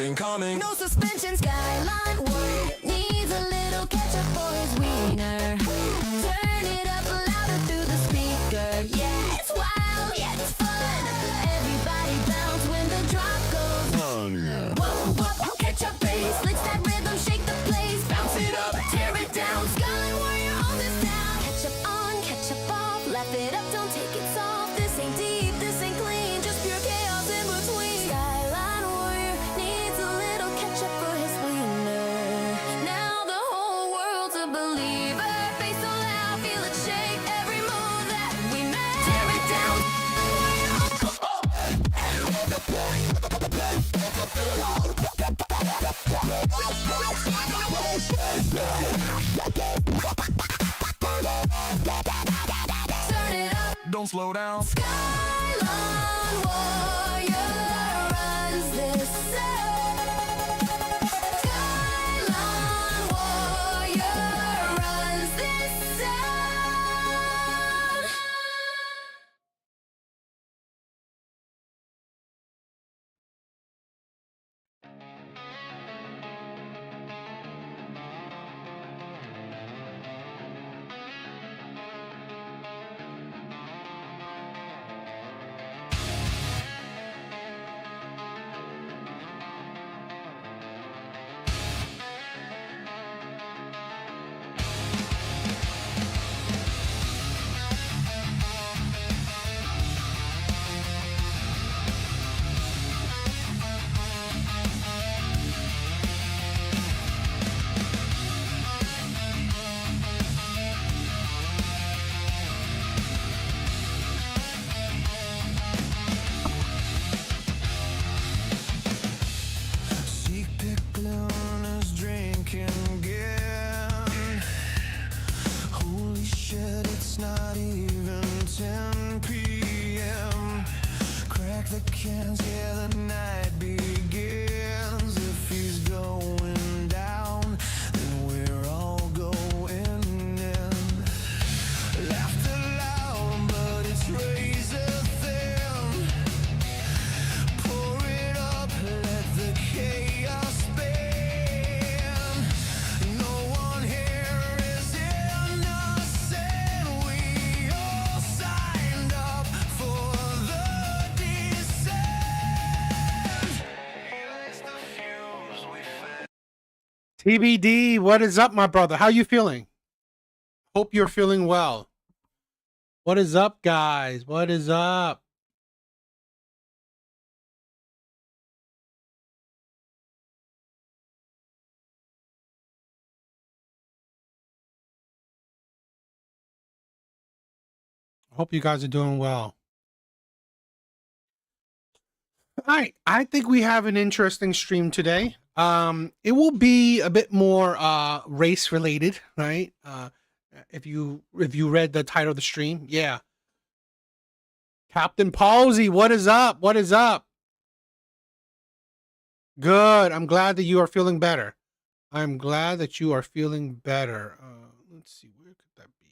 incoming. No suspension, skyline work needs a little ketchup for his wiener. Turn it up louder through the speaker. Yeah, it's wild, yeah, it's fun. Everybody bounce when the drop goes. Whoa, whoa, ketchup bass, licks that rhythm, shake the place. Bounce it up, tear it down. Skyline warrior on this town. Ketchup on, ketchup off, laugh it up, don't take it soft. This ain't deep, this ain't clean, just pure chaos in between. Skyline warrior needs a little ketchup for his wiener. Now the whole world's a believer. Face so loud, feel it shake every move that we make. Tear it down. Turn it up. Don't slow down. Skyline warrior runs this town. Skyline warrior runs this town. Secret is drinking again. Holy shit, it's not even 10 p.m. Crack the cans, yeah, the night begins. If he's going down, then we're all going in. Laughter loud, but it's razor thin. Pour it up, let the chaos spin. No one here is innocent. We all signed up for the descent. He likes the fumes we fed. TBD, what is up, my brother? How you feeling? Hope you're feeling well. What is up, guys? What is up? Hope you guys are doing well. All right, I think we have an interesting stream today. It will be a bit more race related, right? If you read the title of the stream, yeah. Captain Palsy, what is up? What is up? Good. I'm glad that you are feeling better. I'm glad that you are feeling better. Let's see, where could that be?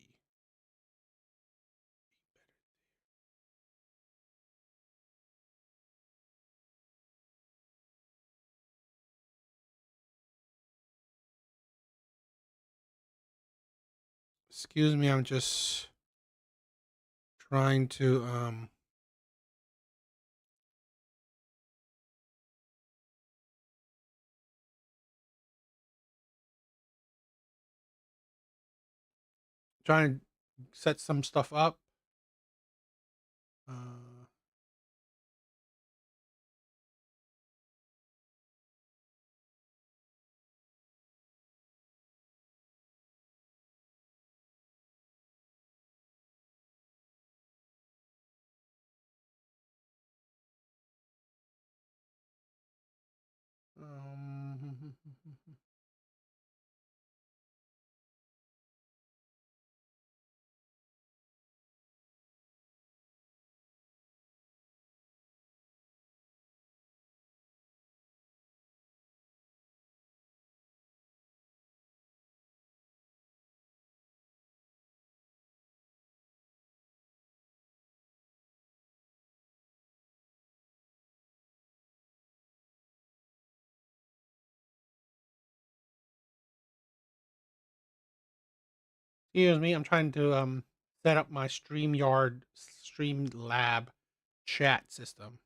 Excuse me, I'm just trying to trying to set some stuff up. Excuse me, I'm trying to set up my Streamlab chat system.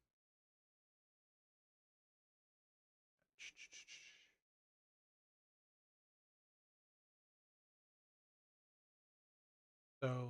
So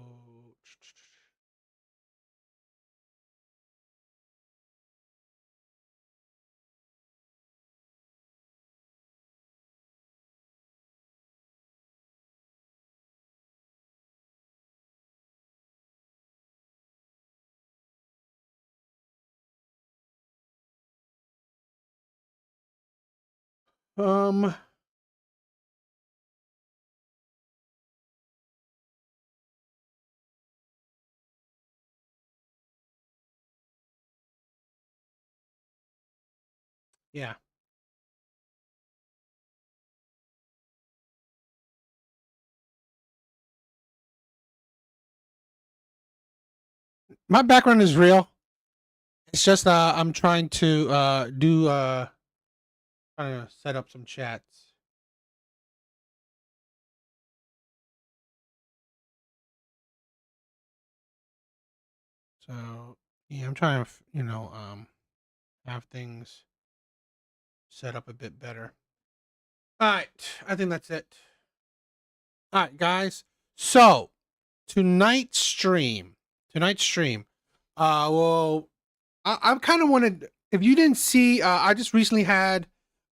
um yeah. My background is real. It's just I'm trying to trying to set up some chats. So yeah, I'm trying to have things set up a bit better. All right, I think that's it. All right, guys. So tonight's stream. Well, I kind of wanted. If you didn't see, I just recently had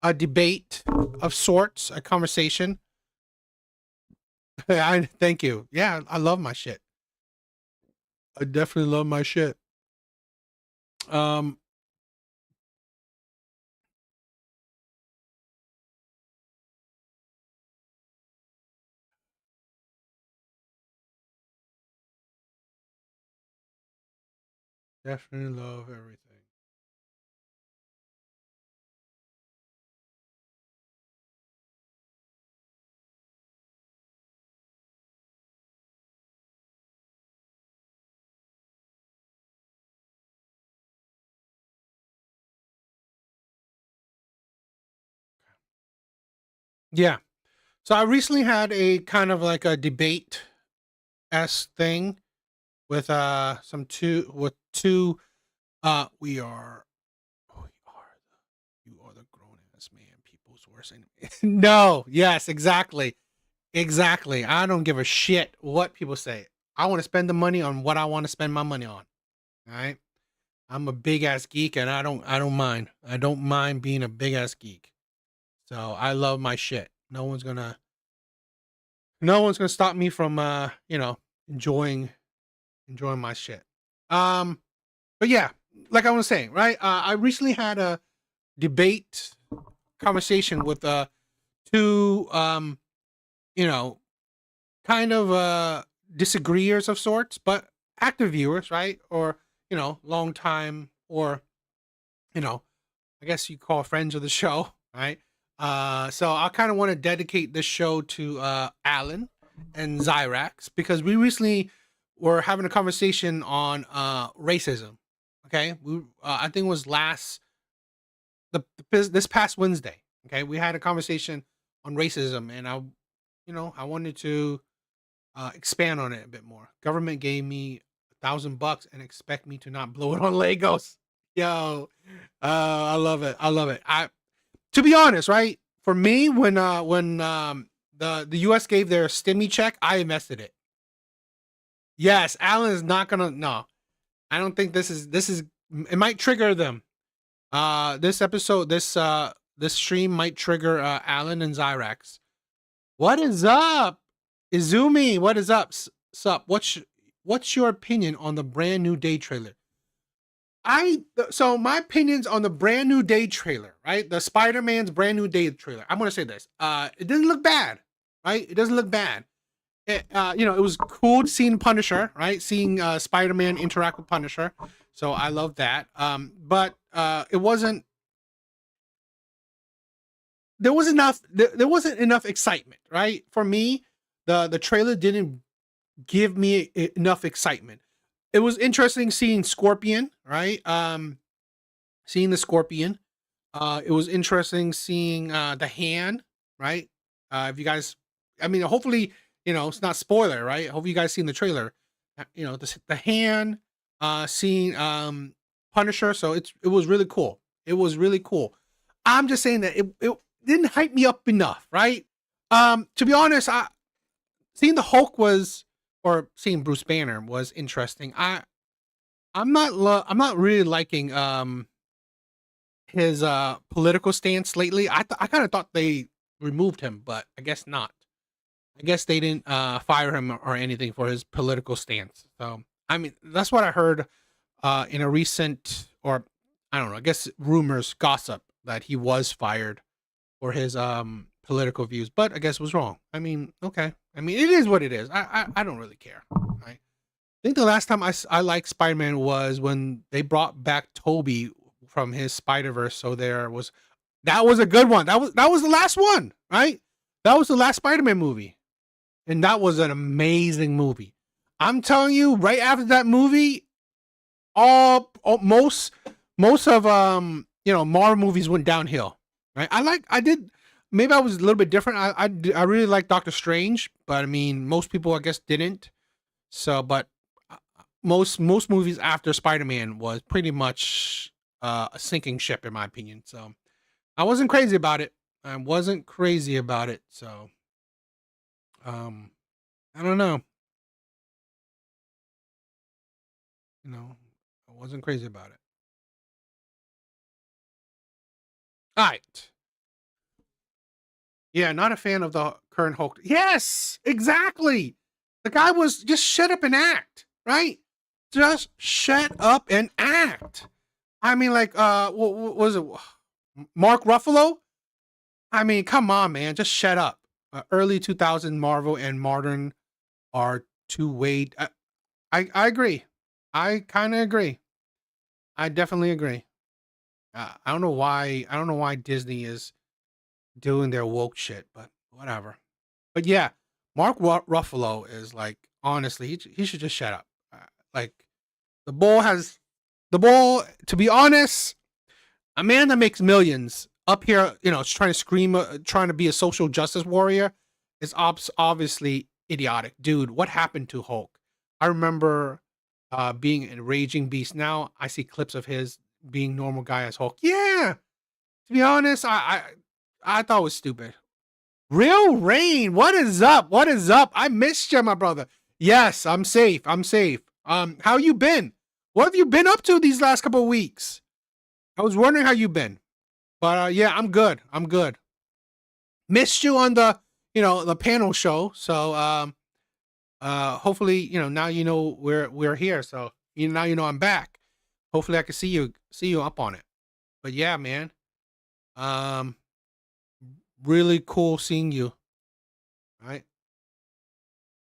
a debate of sorts, a conversation. I thank you. Yeah, I love my shit. I definitely love my shit. Um, definitely love everything. Yeah. So I recently had a kind of like a debate s thing with some two with two you are the grown ass man people's worst enemy. No, yes, exactly. Exactly. I don't give a shit what people say. I want to spend the money on what I want to spend my money on. All right. I'm a big ass geek and I don't mind. I don't mind being a big ass geek. So I love my shit. No one's gonna stop me from enjoying my shit. Um but yeah, like I was saying, right? I recently had a debate conversation with two you know, kind of disagreeers of sorts, but active viewers, right? Or, long time or, you know, I guess you call friends of the show, right? So I kind of want to dedicate this show to Alan and Zyrax because we recently were having a conversation on racism. Okay, I think it was this past Wednesday. Okay, we had a conversation on racism, and I wanted to expand on it a bit more. Government gave me $1,000 and expect me to not blow it on Legos. Yo, I love it. I love it. To be honest, right? For me, when the U.S. gave their stimmy check, I invested it. Yes, Alan is not gonna. No, I don't think this is. It might trigger them. This episode, this stream might trigger Alan and Zyrax. What is up, Izumi? What is up? Sup? What's your opinion on the brand new day trailer? So my opinions on the brand new day trailer, right? The Spider-Man's brand new day trailer. I'm gonna say this. It doesn't look bad, right? It doesn't look bad. It was cool to seeing Punisher, right? Seeing Spider-Man interact with Punisher. So I love that. But it wasn't. There wasn't enough excitement, right? For me, the trailer didn't give me enough excitement. It was interesting seeing Scorpion, right? Seeing the Scorpion. It was interesting seeing the hand, right? If you guys, I mean, hopefully it's not spoiler, right? Hope you guys seen the trailer. The hand seeing Punisher, so it was really cool. It was really cool. I'm just saying that it didn't hype me up enough, right? To be honest, seeing the Hulk or seeing Bruce Banner was interesting. I'm not really liking his political stance lately. I kind of thought they removed him, but I guess not. I guess they didn't fire him or anything for his political stance. So I mean, that's what I heard in a recent, or I don't know, I guess rumors, gossip that he was fired for his political views, but I guess was wrong. I mean, okay. I mean, it is what it is. I don't really care. Right? I think the last time I liked Spider-Man was when they brought back Toby from his Spider-Verse. So that was a good one. That was the last one, right? That was the last Spider-Man movie. And that was an amazing movie. I'm telling you, right after that movie, most of Marvel movies went downhill. Right? Maybe I was a little bit different. I really like Doctor Strange, but I mean, most people I guess didn't. So, but most movies after Spider-Man was pretty much a sinking ship, in my opinion. So, I wasn't crazy about it. So, I don't know. I wasn't crazy about it. All right. Yeah, not a fan of the current Hulk. Yes, exactly. The guy was just shut up and act, right? Just shut up and act. I mean, like, what was it? Mark Ruffalo? I mean, come on, man, just shut up. Early 2000 Marvel and modern are two way. I agree. I kind of agree. I definitely agree. I don't know why. I don't know why Disney is doing their woke shit, but whatever. But yeah, Mark Ruffalo is like, honestly, he should just shut up. Like the bull. To be honest, a man that makes millions up here, is trying to scream, trying to be a social justice warrior, is obviously idiotic, dude. What happened to Hulk? I remember being a raging beast. Now I see clips of his being normal guy as Hulk. Yeah, to be honest, I thought it was stupid. Real Rain, what is up? What is up? I missed you, my brother. Yes, I'm safe. I'm safe. How you been? What have you been up to these last couple of weeks? I was wondering how you been. But yeah, I'm good. I'm good. Missed you on the panel show. So hopefully, now we're here. So now I'm back. Hopefully I can see you up on it. But yeah, man. Really cool seeing you. All right.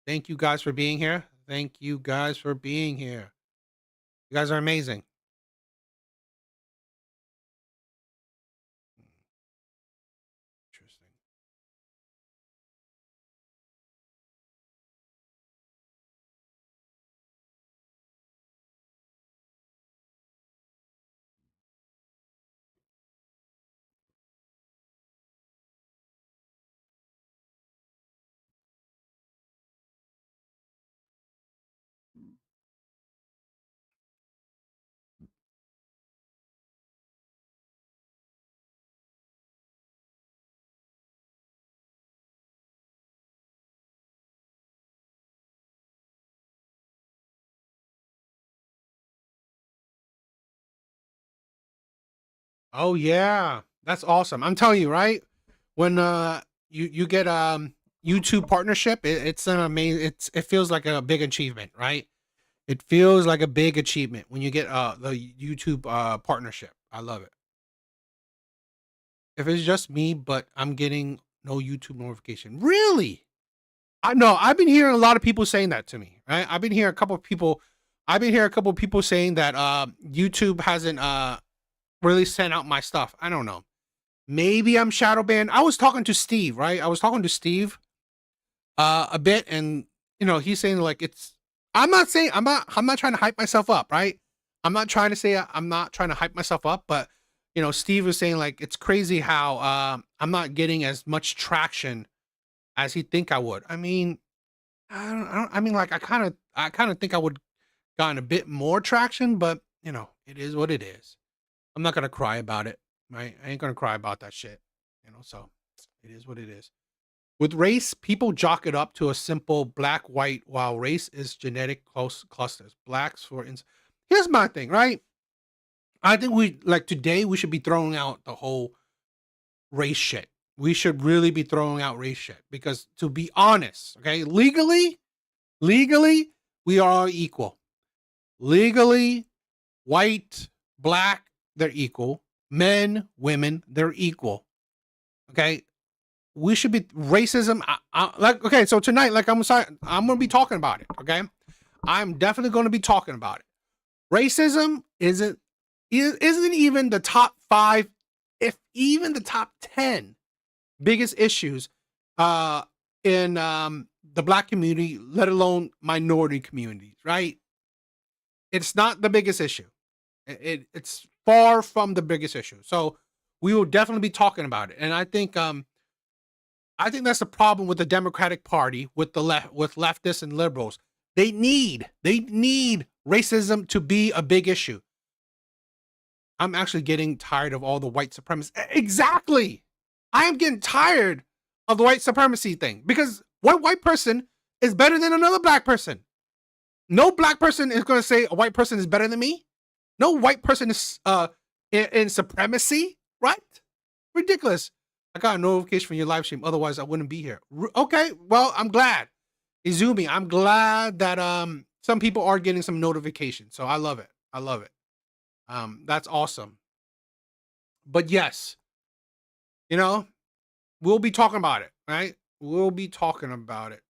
Thank you guys for being here. Thank you guys for being here. You guys are amazing. Interesting. Oh yeah, that's awesome. I'm telling you, right? When you get YouTube partnership, it's an amazing. It feels like a big achievement, right? It feels like a big achievement when you get the YouTube partnership. I love it. If it's just me, but I'm getting no YouTube notification, really? I know. I've been hearing a lot of people saying that to me. Right? I've been hearing a couple of people. I've been hearing a couple of people saying that YouTube hasn't really sent out my stuff. I don't know. Maybe I'm shadow banned. I was talking to Steve, right? I was talking to Steve a bit, and he's saying like it's. I'm not saying I'm not trying to hype myself up, right? I'm not trying to say I'm not trying to hype myself up, but Steve was saying like it's crazy how I'm not getting as much traction as he think I would. I mean, I mean, like, I kind of think I would gotten a bit more traction, but you know, it is what it is. I'm not gonna cry about it, right? I ain't gonna cry about that shit, you know. So it is what it is. With race, people jock it up to a simple black white, while race is genetic close clusters. Blacks, for instance. Here's my thing, right? I think we like today we should be throwing out the whole race shit. We should really be throwing out race shit because, to be honest, okay, legally, we are all equal. Legally, white, black, they're equal. Men, women, they're equal. Okay, we should be racism. Like, okay, so tonight, like, I'm gonna be talking about it. Okay, I'm definitely going to be talking about it. Racism isn't even the top 5, if even the top 10 biggest issues in the black community, let alone minority communities, right? It's not the biggest issue. It's far from the biggest issue. So we will definitely be talking about it. And I think that's the problem with the Democratic Party, with the with leftists and liberals. They need racism to be a big issue. I'm actually getting tired of all the white supremacists. Exactly. I am getting tired of the white supremacy thing because one white person is better than another black person. No black person is going to say a white person is better than me. No white person is in supremacy, right? Ridiculous. I got a notification from your live stream. Otherwise, I wouldn't be here. Okay, well, I'm glad. Izumi, I'm glad that some people are getting some notifications. So I love it. I love it. That's awesome. But yes, you know, we'll be talking about it, right? We'll be talking about it.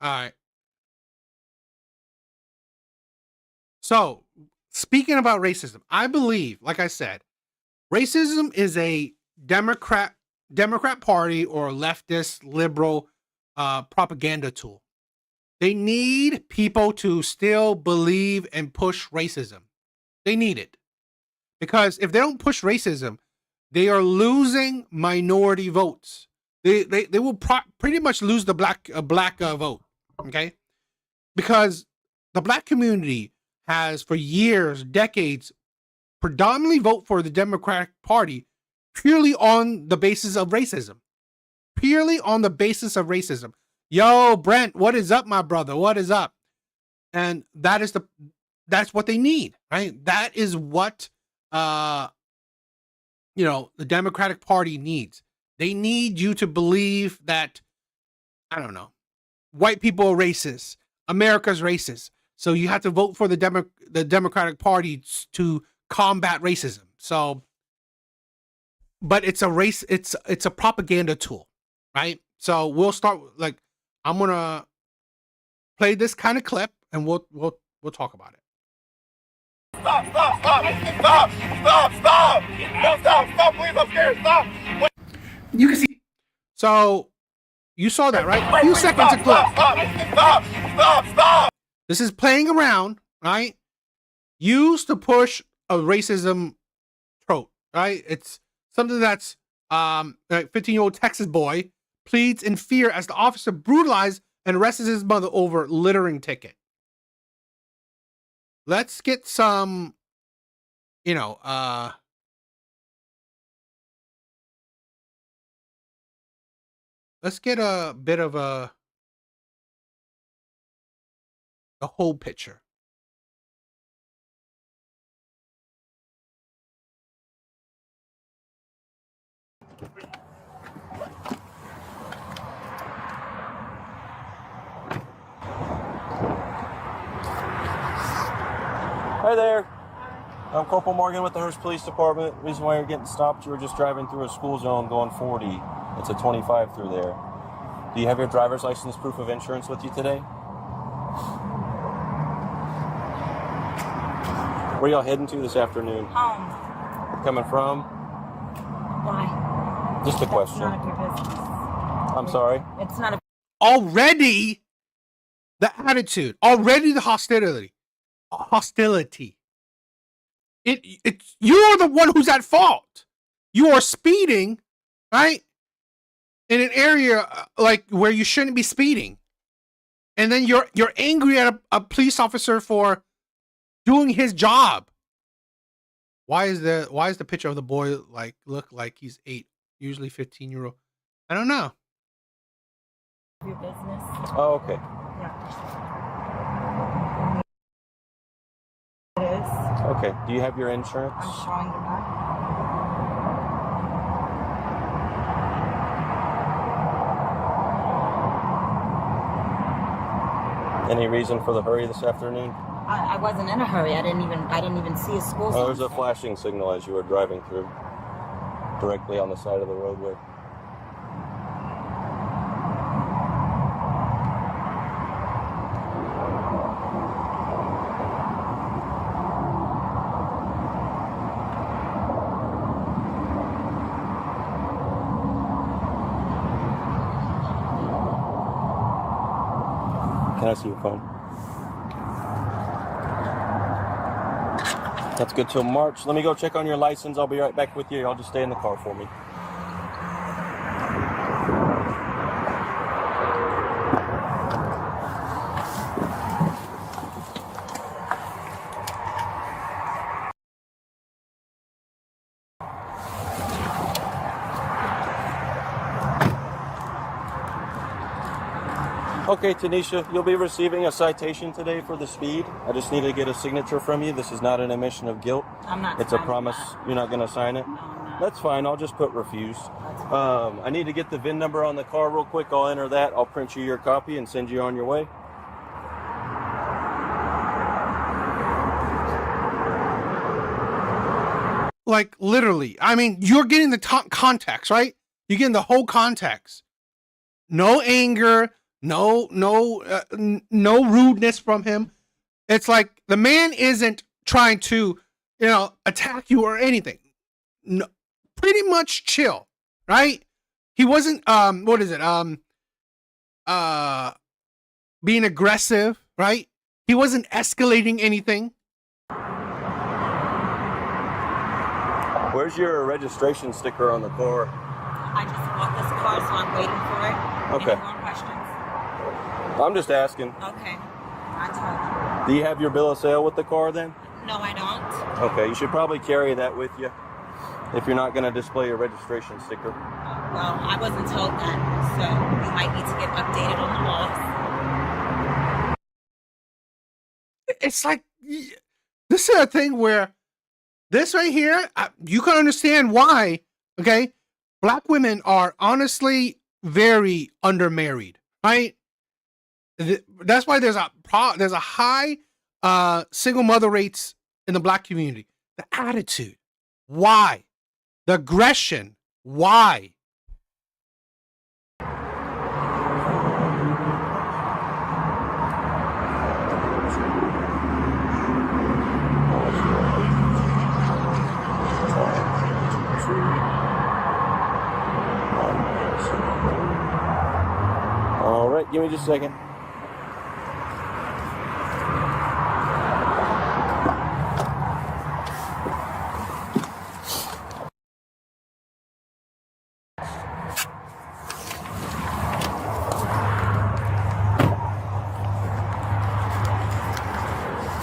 All right. So, speaking about racism, I believe, like I said, racism is a Democrat Party or leftist liberal propaganda tool. They need people to still believe and push racism. They need it because if they don't push racism, they are losing minority votes. They will pretty much lose the black vote. Okay, because the black community has for years, decades, predominantly vote for the Democratic Party purely on the basis of racism. Purely on the basis of racism. Yo, Brent, what is up, my brother? What is up? And that's what they need, right? That is what the Democratic Party needs. They need you to believe that, I don't know, white people are racist. America's racist. So you have to vote for the Democratic Party to combat racism. So, but it's a propaganda tool, right? So we'll start, like, I'm gonna play this kind of clip and we'll talk about it. Stop, please, I'm scared, stop. You can see. So you saw that, right? A few seconds of clip. Stop. This is playing around, right? Used to push a racism trope, right? It's something that's like 15-year-old Texas boy pleads in fear as the officer brutalized and arrests his mother over littering ticket. Let's get some, let's get a bit of the whole picture. Hi there. I'm Corporal Morgan with the Hearst Police Department. Reason why you're getting stopped, you were just driving through a school zone going 40. It's a 25 through there. Do you have your driver's license proof of insurance with you today? Where y'all heading to this afternoon? Home. Coming from? Why? Just a question. That's none of your business. I'm sorry. It's not a Already the attitude, already the hostility. It's you're the one who's at fault. You are speeding, right? In an area like where you shouldn't be speeding. And then you're angry at a police officer for doing his job. Why is the picture of the boy like look like he's 8, usually 15-year-old? I don't know. your business. Oh, okay. Yeah. It is. Okay. Do you have your insurance? I'm showing you that. Any reason for the hurry this afternoon? I wasn't in a hurry. I didn't even see a school zone. Oh, there's a flashing signal as you were driving through, directly on the side of the roadway. Can I see your phone? That's good till March. Let me go check on your license. I'll be right back with you. Y'all just stay in the car for me. Okay, Tanisha, you'll be receiving a citation today for the speed. I just need to get a signature from you. This is not an admission of guilt. I'm not. It's a promise. You're not going to sign it? No, I'm not. That's fine. I'll just put refuse. That's fine. I need to get the VIN number on the car real quick. I'll enter that. I'll print you your copy and send you on your way. Like literally. I mean, you're getting the context, right? You're getting the whole context. No anger, no rudeness from him. It's like the man isn't trying to, attack you or anything. No, pretty much chill, right? He wasn't being aggressive, right? He wasn't escalating anything. Where's your registration sticker on the car? I just bought this car, so I'm waiting for it. Okay. Any more questions? I'm just asking. Okay. I told Do you have your bill of sale with the car then? you. No, I don't. Okay, you should probably carry that with you if you're not going to display your registration sticker. Well, I wasn't told that, so we might need to get updated on the laws. It's like this is a thing where this right here, you can understand why. Okay, black women are honestly very undermarried, right? That's why there's a high single mother rates in the black community. The attitude, why? The aggression, why? All right, give me just a second.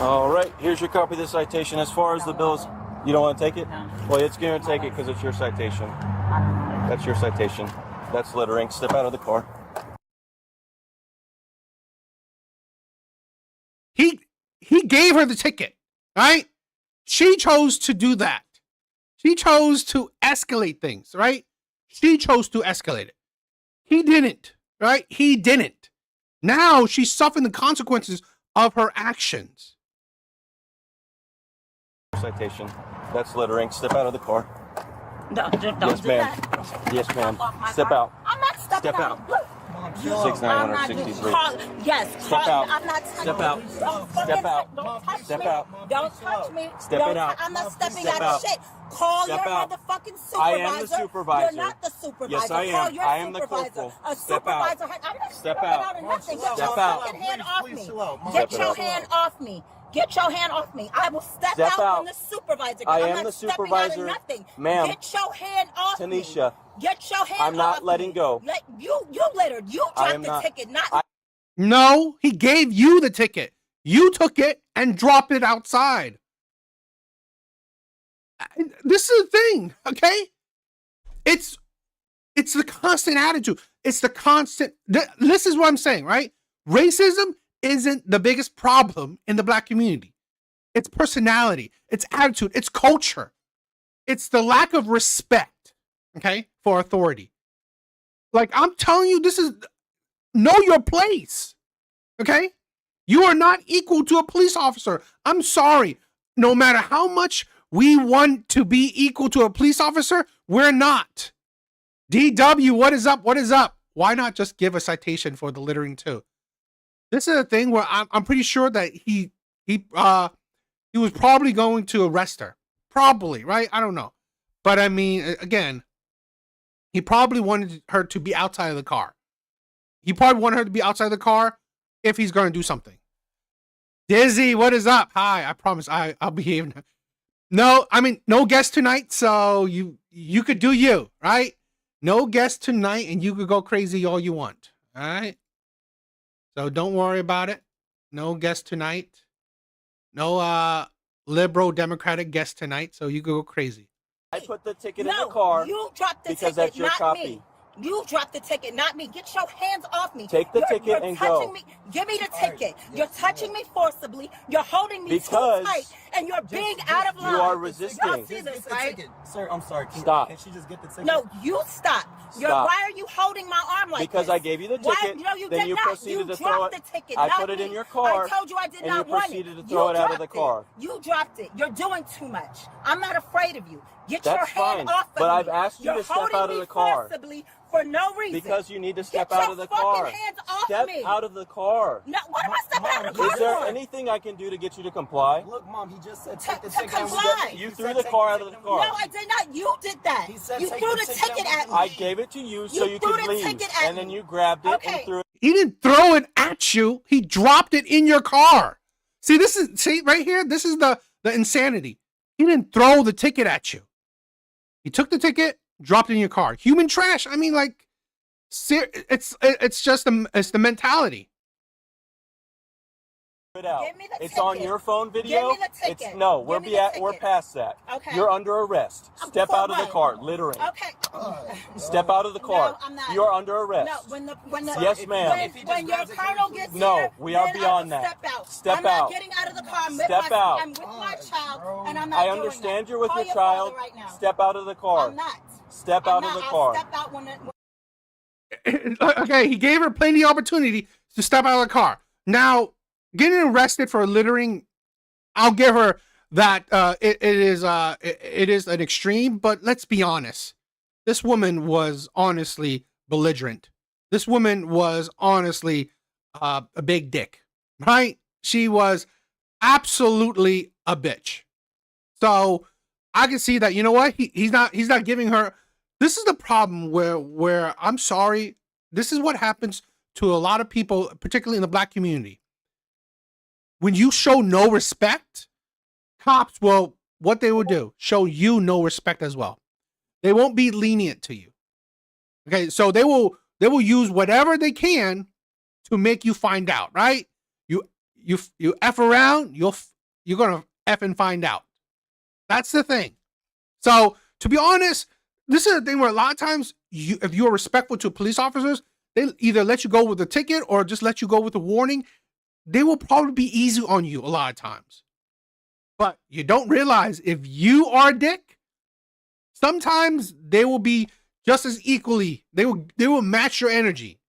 All right, here's your copy of the citation. As far as the bills, you don't want to take it? No. Well, it's going to take it because it's your citation. That's your citation. That's littering. Step out of the car. He gave her the ticket, right? She chose to do that. She chose to escalate things, right? She chose to escalate it. He didn't, right? He didn't. Now she's suffering the consequences of her actions. Citation. That's littering. Step out of the car. Don't Yes, do ma'am. that. Yes, ma'am. Off my Step car. out. I'm not stepping Step out. Look. Six nine hundred 63. Yes. Step out. I'm not touching Step out. you. Don't Step fucking out. Don't touch Step me. out. Don't touch me. Step Don't it out. I'm not stepping Step out out. of shit. Call Step your out. motherfucking supervisor. I am the supervisor. You're not the supervisor. Yes, I am. Call your I am the supervisor. corporal. A Step out. supervisor. I'm not Step stepping out. out of nothing. Get Step your out. fucking hand off me. Step Get it your out. hand off me. Get your hand off me. I will step Step out out. when the supervisor. I I'm am not the stepping supervisor. Out of nothing. Ma'am. Get your hand off me. Tanisha. Get your hand I'm not off letting me. go. You littered. You I dropped am the not. ticket, not No, he gave you the ticket. You took it and dropped it outside. This is the thing, okay? It's the constant attitude. It's the constant. This is what I'm saying, right? Racism isn't the biggest problem in the black community. It's personality, it's attitude, it's culture. It's the lack of respect, okay, for authority. Like I'm telling you, this is know your place, okay? You are not equal to a police officer. I'm sorry. No matter how much we want to be equal to a police officer, we're not. DW, what is up? What is up? Why not just give a citation for the littering too? This is a thing where I'm pretty sure that he was probably going to arrest her. Probably, right? I don't know. But I mean, again, he probably wanted her to be outside of the car. He probably wanted her to be outside the car if he's going to do something. Dizzy, what is up? Hi, I promise I'll behave. No, I mean, no guest tonight, so you could do you, right? No guest tonight, and you could go crazy all you want, all right? So don't worry about it. No guest tonight. No liberal Democratic guest tonight, so you could go crazy. I put the ticket in the car you dropped the because ticket, that's your not copy. me. You dropped the ticket, not me. Get your hands off me. Take the ticket you're and touching go. Me. Give me the ticket. You're touching me forcibly. You're holding me Because too tight, and you're being out of line. you are resisting. Y'all see this, right? Sir, I'm sorry. Stop. Can she just get the ticket? No, you stop. Stop. Why are you holding my arm like Because this? I gave you the Why? ticket, No, you then did you not. proceeded You to throw dropped it. the ticket. I not put it me. in your car, I told you I did and not you want proceeded it. to throw You it out of dropped the car. You dropped it. You're doing too much. I'm not afraid of you. Get That's your hand fine, off of but me. I've asked you You're to step holding out of me the car. forcibly for no reason. Because you need to step Get out your of the fucking car. hands off Step me. out of the car. No, what am I stepping out of the car Is there for? anything I can do to get you to comply? Look, Mom, he just said To- take the to ticket. and we comply. get it. You He threw said the take car the out of the ticket car. No, I did not. You did that. He said You take threw the the ticket ticket and at we me. I gave it to you so you threw could the leave, ticket at and then me. you grabbed it Okay. and threw it. He didn't throw it at you. He dropped it in your car. See right here? This is the insanity. He didn't throw the ticket at you. He took the ticket, dropped it in your car. Human trash. I mean, like, it's just the mentality. It out. Give me the It's on ticket. your phone video. Give me the ticket. It's no, Give me the we're ticket. past that. Okay. You're under arrest. Step For out of the what? car, littering. Okay. Step out of the car. No, I'm not. You're under arrest. No, when the Yes, ma'am. When your colonel gets No, here, we are then beyond I will that. Step out. Step I'm not out. getting out of the car. I'm Step with my, out. I'm with my child, and I'm not I doing understand that. you're with Call your father child. right now. Step out of the car. I'm not. Step I'm out not. of the I'll car. Step out when Okay, he gave her plenty of opportunity to step out of the car. Now, getting arrested for littering, I'll give her that. It is an extreme, but let's be honest. This woman was honestly belligerent. This woman was honestly a big dick, right? She was absolutely a bitch. So I can see that. You know what? He's not giving her. This is the problem where I'm sorry. This is what happens to a lot of people, particularly in the black community. When you show no respect, cops will, what they will do, show you no respect as well. They won't be lenient to you. Okay, so they will use whatever they can to make you find out, right? You F around, you're gonna F and find out. That's the thing. So to be honest, this is a thing where a lot of times if you are respectful to police officers, they either let you go with a ticket or just let you go with a warning. They will probably be easy on you a lot of times. But you don't realize if you are a dick, sometimes they will be just as equally, they will match your energy.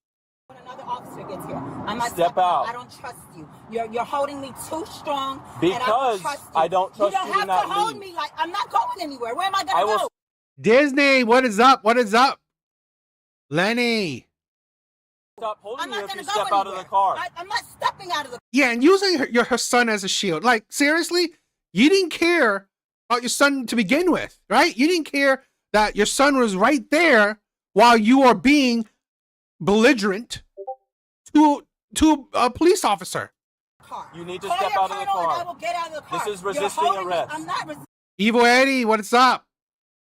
another officer gets here. I'm not Step stepping out. I don't trust you. You're holding me too strong. Because and I don't trust you. I don't trust you. don't you to have not to hold leave. me like I'm not going anywhere. Where am I I gonna will go? Disney, what is up? What is up? Lenny. Stop holding I'm you not if gonna you go step anywhere. out of the car. I'm not stepping out of the. Yeah, and using her son as a shield. Like, seriously? You didn't care about your son to begin with, right? You didn't care that your son was right there while you are being belligerent to a police officer. Car. You need to Call step your out of the colonel and I car. will get out of the car. This is You're resisting holding me. arrest. I'm not Evil Eddie, what is up?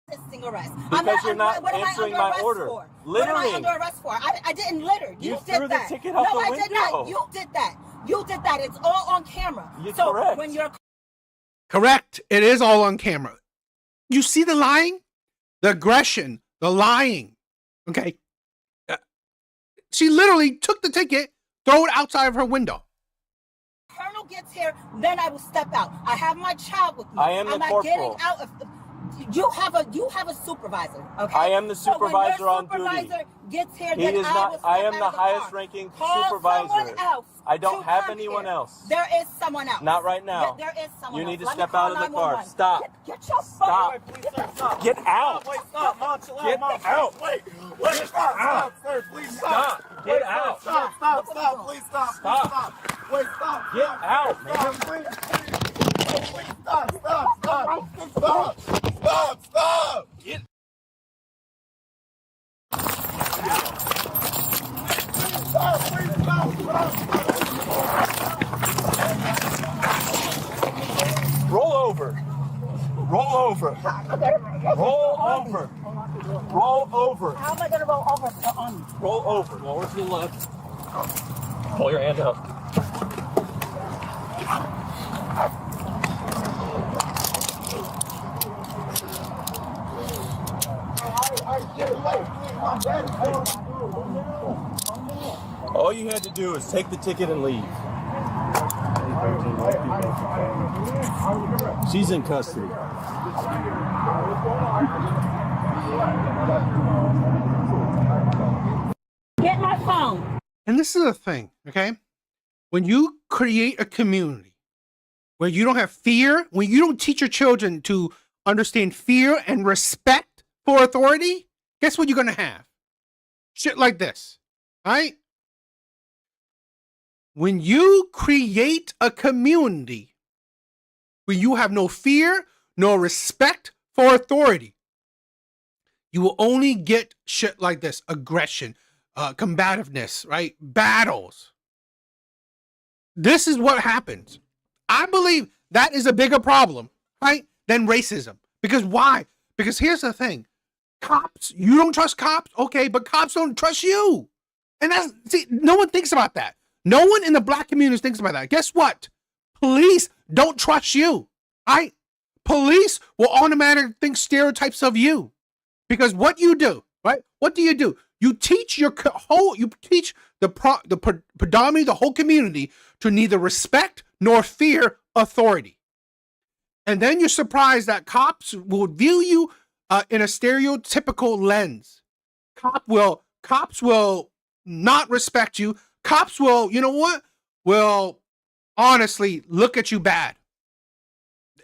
resisting arrest. Because you're not what am I answering under my arrest order. For? What am Littering. I under arrest for? I didn't litter. You did threw the that. ticket out no, the I did not. window. You did that. You did that. It's all on camera. You're so correct. when you're Correct. It is all on camera. You see the lying, the aggression, the lying. Okay. She literally took the ticket, throw it outside of her window. colonel gets here, then I will step out. I have my child with me. I am the I'm not corporal. getting out of. You have a supervisor. Okay. I am the supervisor so when your on duty. supervisor gets here, He then is I not. will step I am out the of the highest car. ranking Call supervisor. someone else I don't to have come anyone here. else. There is someone else. Not right now. There is someone You else. need to Let me step call out of the car. 911. Stop. Get your Stop. phone. Please, sir, stop. Get out. Wait, stop. Mom, chill Get out. Mom, out. Wait, stop, sir. Please stop. Stop. Get out. Stop. Please stop. Stop. Wait, stop. Get out, man. Stop, please. Stop. Get Roll over. Roll over. Roll over. Roll over. How am I gonna roll over on you? Roll over. Lower to the left. Pull your hand up. All you had to do is take the ticket and leave. She's in custody. Get my phone. And this is the thing, okay? When you create a community where you don't have fear, when you don't teach your children to understand fear and respect for authority, guess what you're going to have? Shit like this, right? When you create a community where you have no fear, no respect for authority, you will only get shit like this: aggression, combativeness, right? Battles. This is what happens. I believe that is a bigger problem, right, than racism. Because why? Because here's the thing. Cops, you don't trust cops? Okay, but cops don't trust you. And that's, see, no one thinks about that. No one in the black community thinks about that. Guess what? Police don't trust you, right? Police will automatically think stereotypes of you. Because what you do, right? What do? You teach your predominantly the whole community to neither respect nor fear authority. And then you're surprised that cops will view you in a stereotypical lens. Cops will not respect you. Cops will, you know what? Will honestly look at you bad.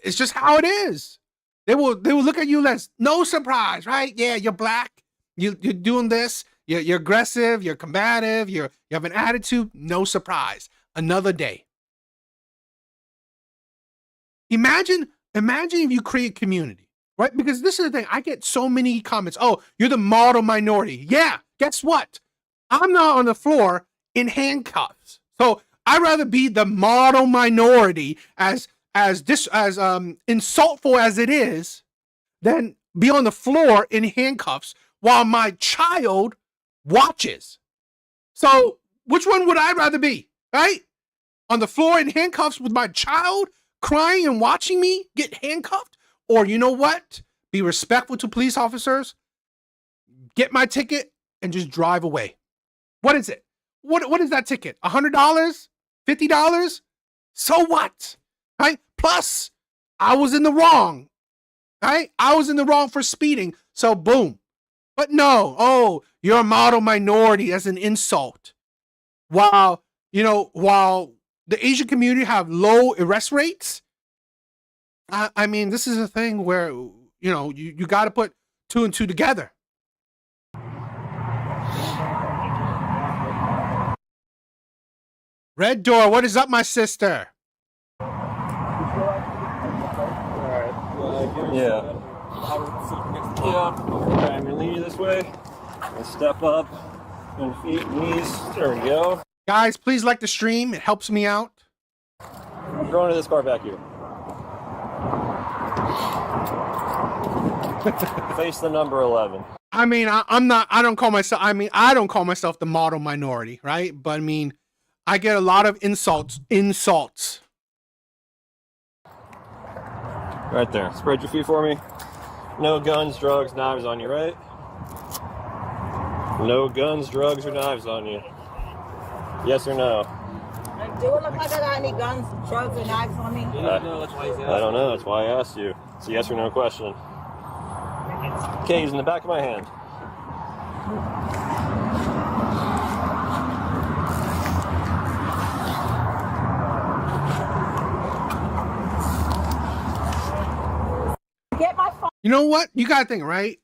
It's just how it is. They will look at you as no surprise, right? Yeah, you're black. You're doing this. You're aggressive. You're combative. You have an attitude. No surprise. Another day. Imagine if you create community, right? Because this is the thing. I get so many comments. Oh, you're the model minority. Yeah. Guess what? I'm not on the floor in handcuffs. So I'd rather be the model minority as insultful as it is, than be on the floor in handcuffs while my child watches. So which one would I rather be, right? On the floor in handcuffs with my child crying and watching me get handcuffed? Or you know what? Be respectful to police officers, get my ticket, and just drive away. What is it? What is that ticket? $100? $50? So what? Right? Plus, I was in the wrong. Right? I was in the wrong for speeding. So boom. But no, oh, you're a model minority as an insult. While while the Asian community have low arrest rates, I mean, this is a thing where, you got to put two and two together. Red Door, what is up, my sister? Yeah. Yeah. Okay, I'm gonna lead you this way. And step up. And feet, knees. There we go. Guys, please like the stream. It helps me out. Go into this car back here. Face the number 11. I mean, I don't call myself the model minority, right? But I mean, I get a lot of insults. Right there. Spread your feet for me. No guns, drugs, knives on you, right? No guns, drugs, or knives on you. Yes or no? Do it look like I got any guns, drugs, or knives on me? I don't know. That's why I asked you. It's a yes or no question. Okay, he's in the back of my hand. Get my phone. You know what? You gotta think, right?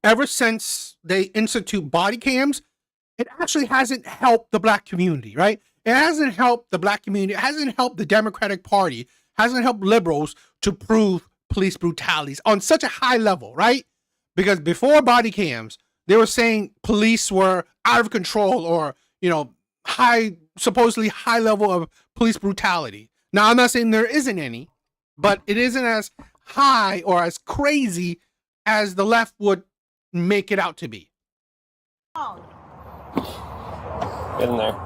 Ever since they institute body cams, it actually hasn't helped the black community, right? It hasn't helped the black community. It hasn't helped the Democratic Party. Hasn't helped liberals to prove police brutalities on such a high level, right? Because before body cams, they were saying police were out of control or, supposedly high level of police brutality. Now, I'm not saying there isn't any, but it isn't as high or as crazy as the left would make it out to be. Get in there.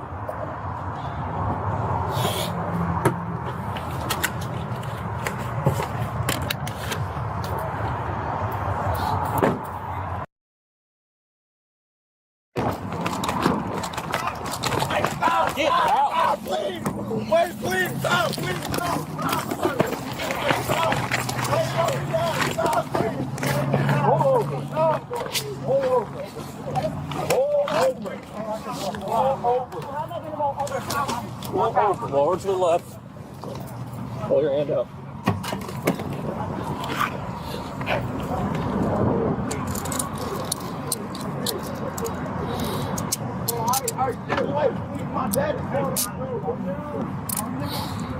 Get out! Please! Wait, please stop! Please stop! Stop! Please! Hold over! Hold over! Hold over. Lower to the left. Pull your hand up.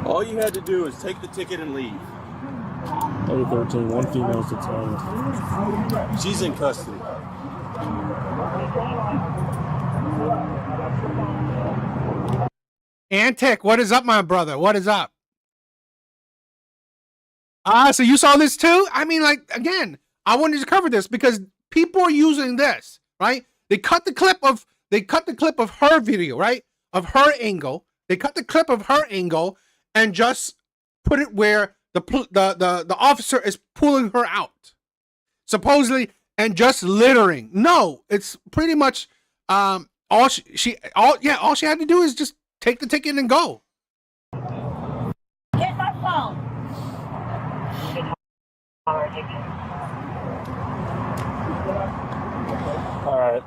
All you had to do is take the ticket and leave. 13, one female's detained. She's in custody. Antic, what is up, my brother? What is up? So you saw this too? I mean, again, I wanted to cover this because people are using this, right? They cut the clip of her video, right? Of her angle. They cut the clip of her angle and just put it where the officer is pulling her out, supposedly, and just littering. No, it's pretty much all she had to do is just take the ticket and go. Get my phone. All right,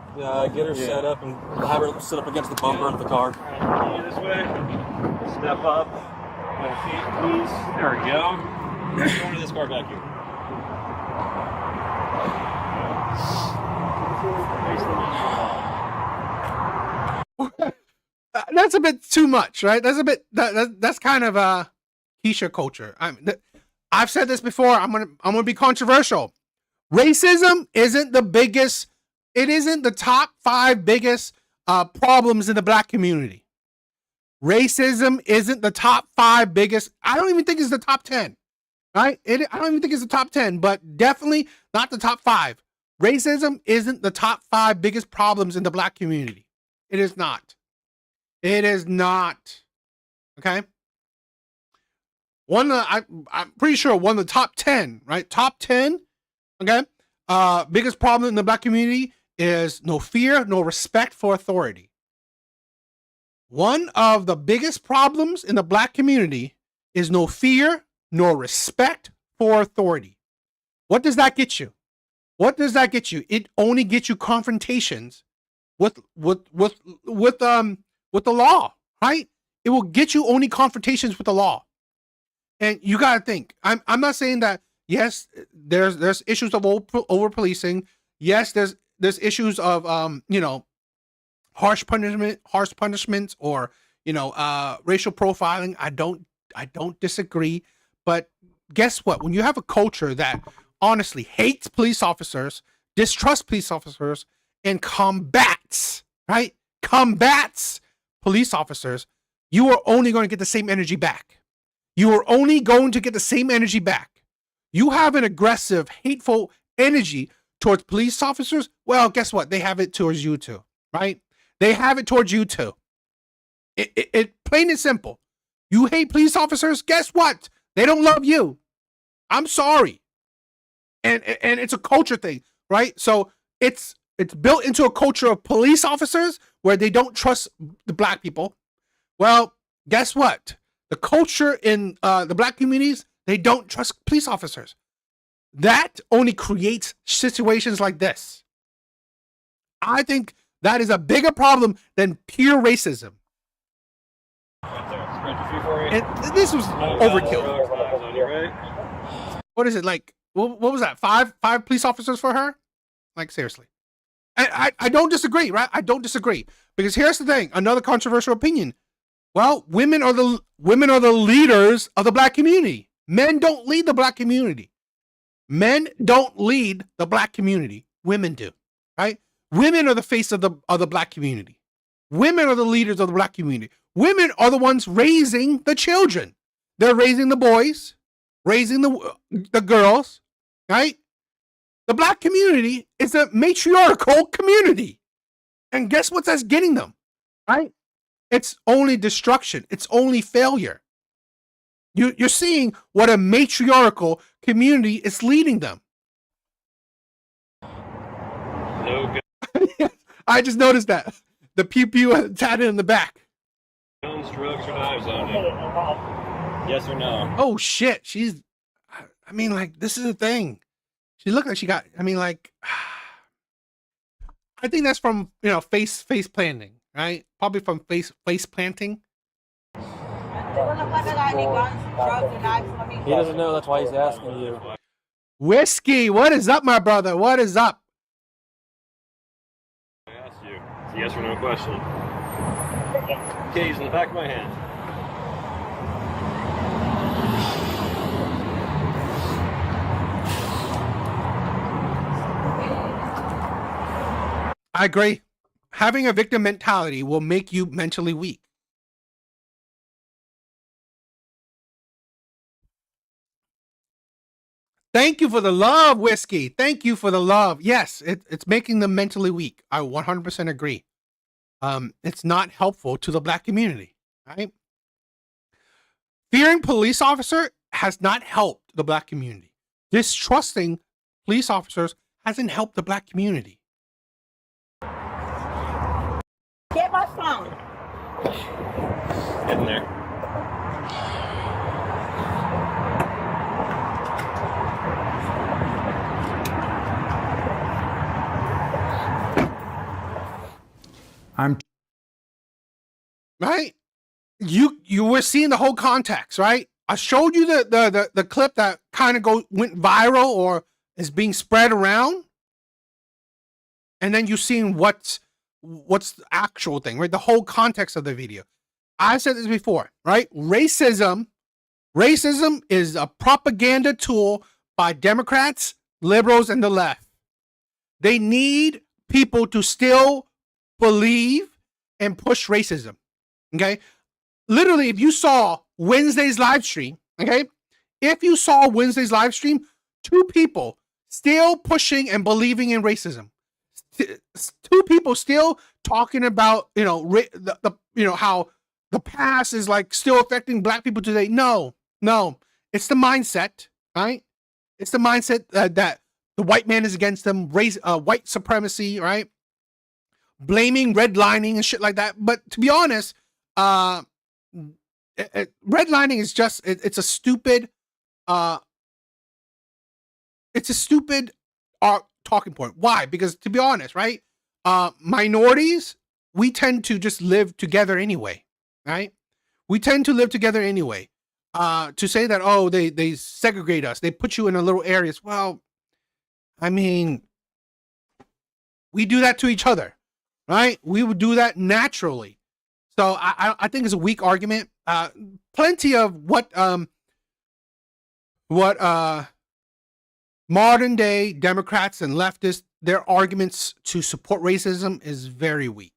get her set up and have her sit up against the bumper of the car. All right, this way. Step up. Feet, please. There we go. Go into this car back here. That's a bit too much, right? That's kind of Keisha culture. I've said this before. I'm gonna be controversial. Racism isn't the biggest. It isn't the top 5 biggest problems in the black community. Racism isn't the top 5 biggest. I don't even think it's the top 10. Right? I don't even think it's the top 10, but definitely not the top 5. Racism isn't the top 5 biggest problems in the black community. It is not. It is not. Okay. I'm pretty sure one of the top 10, right? Top 10. Okay. Biggest problem in the black community is no fear, no respect for authority. One of the biggest problems in the black community is no fear, nor respect for authority. What does that get you? What does that get you? It only gets you confrontations with the law, right? It will get you only confrontations with the law. And you got to think, I'm not saying that, yes, there's issues of over policing. Yes, there's issues of, harsh punishments or, racial profiling. I don't disagree. But guess what? When you have a culture that honestly hates police officers, distrusts police officers, and combats police officers, you are only going to get the same energy back. You are only going to get the same energy back. You have an aggressive, hateful energy towards police officers. Well, guess what? They have it towards you too, right? They have it towards you too. It plain and simple. You hate police officers. Guess what? They don't love you. I'm sorry. And it's a culture thing, right? So it's built into a culture of police officers where they don't trust the black people. Well, guess what? The culture in the black communities, they don't trust police officers. That only creates situations like this. I think that is a bigger problem than pure racism. And this was overkill. What is it like? What was that? Five police officers for her? Like, seriously. I don't disagree, right? I don't disagree, because here's the thing. Another controversial opinion. Well, women are the leaders of the black community. Men don't lead the black community. Men don't lead the black community. Women do, right? Women are the face of the black community. Women are the leaders of the black community. Women are the ones raising the children. They're raising the boys, raising the girls, right? The black community is a matriarchal community. And guess what that's getting them, right? It's only destruction. It's only failure. You're seeing what a matriarchal community is leading them. No I just noticed that. The pew tatted in the back. guns, drugs, or knives on you. Yes or no? Oh, shit. This is the thing. She looked like she got, I think that's from, face planting, right? Probably from face planting. He doesn't know, that's why he's asking you. Whiskey, what is up, my brother? What is up? I asked you. It's a yes or no question. Keys in the back of my hand. I agree. Having a victim mentality will make you mentally weak. Thank you for the love, Whiskey. Thank you for the love. Yes, it's making them mentally weak. I 100% agree. It's not helpful to the black community, right? Fearing police officer has not helped the black community. Distrusting police officers hasn't helped the black community. Get my phone. Get in there. Right? You were seeing the whole context, right? I showed you the clip that kind of went viral or is being spread around. And then you're seeing what's the actual thing, right? The whole context of the video. I said this before, right? Racism is a propaganda tool by Democrats, liberals, and the left. They need people to still believe and push racism. Okay? Literally, if you saw Wednesday's live stream, okay? If you saw Wednesday's live stream, 2 people still pushing and believing in racism. 2 people still talking about, how the past is like still affecting black people today. No. It's the mindset, right? It's the mindset that the white man is against them, white supremacy, right? Blaming redlining and shit like that. But to be honest, redlining is just it's a stupid talking point. Why? Because to be honest, right, minorities, we tend to just live together anyway. right? We tend to live together anyway. To say that, oh, they segregate us, they put you in a little areas. Well, I mean, we do that to each other, right? We would do that naturally. So I think it's a weak argument. Plenty of what modern day Democrats and leftists, their arguments to support racism is very weak.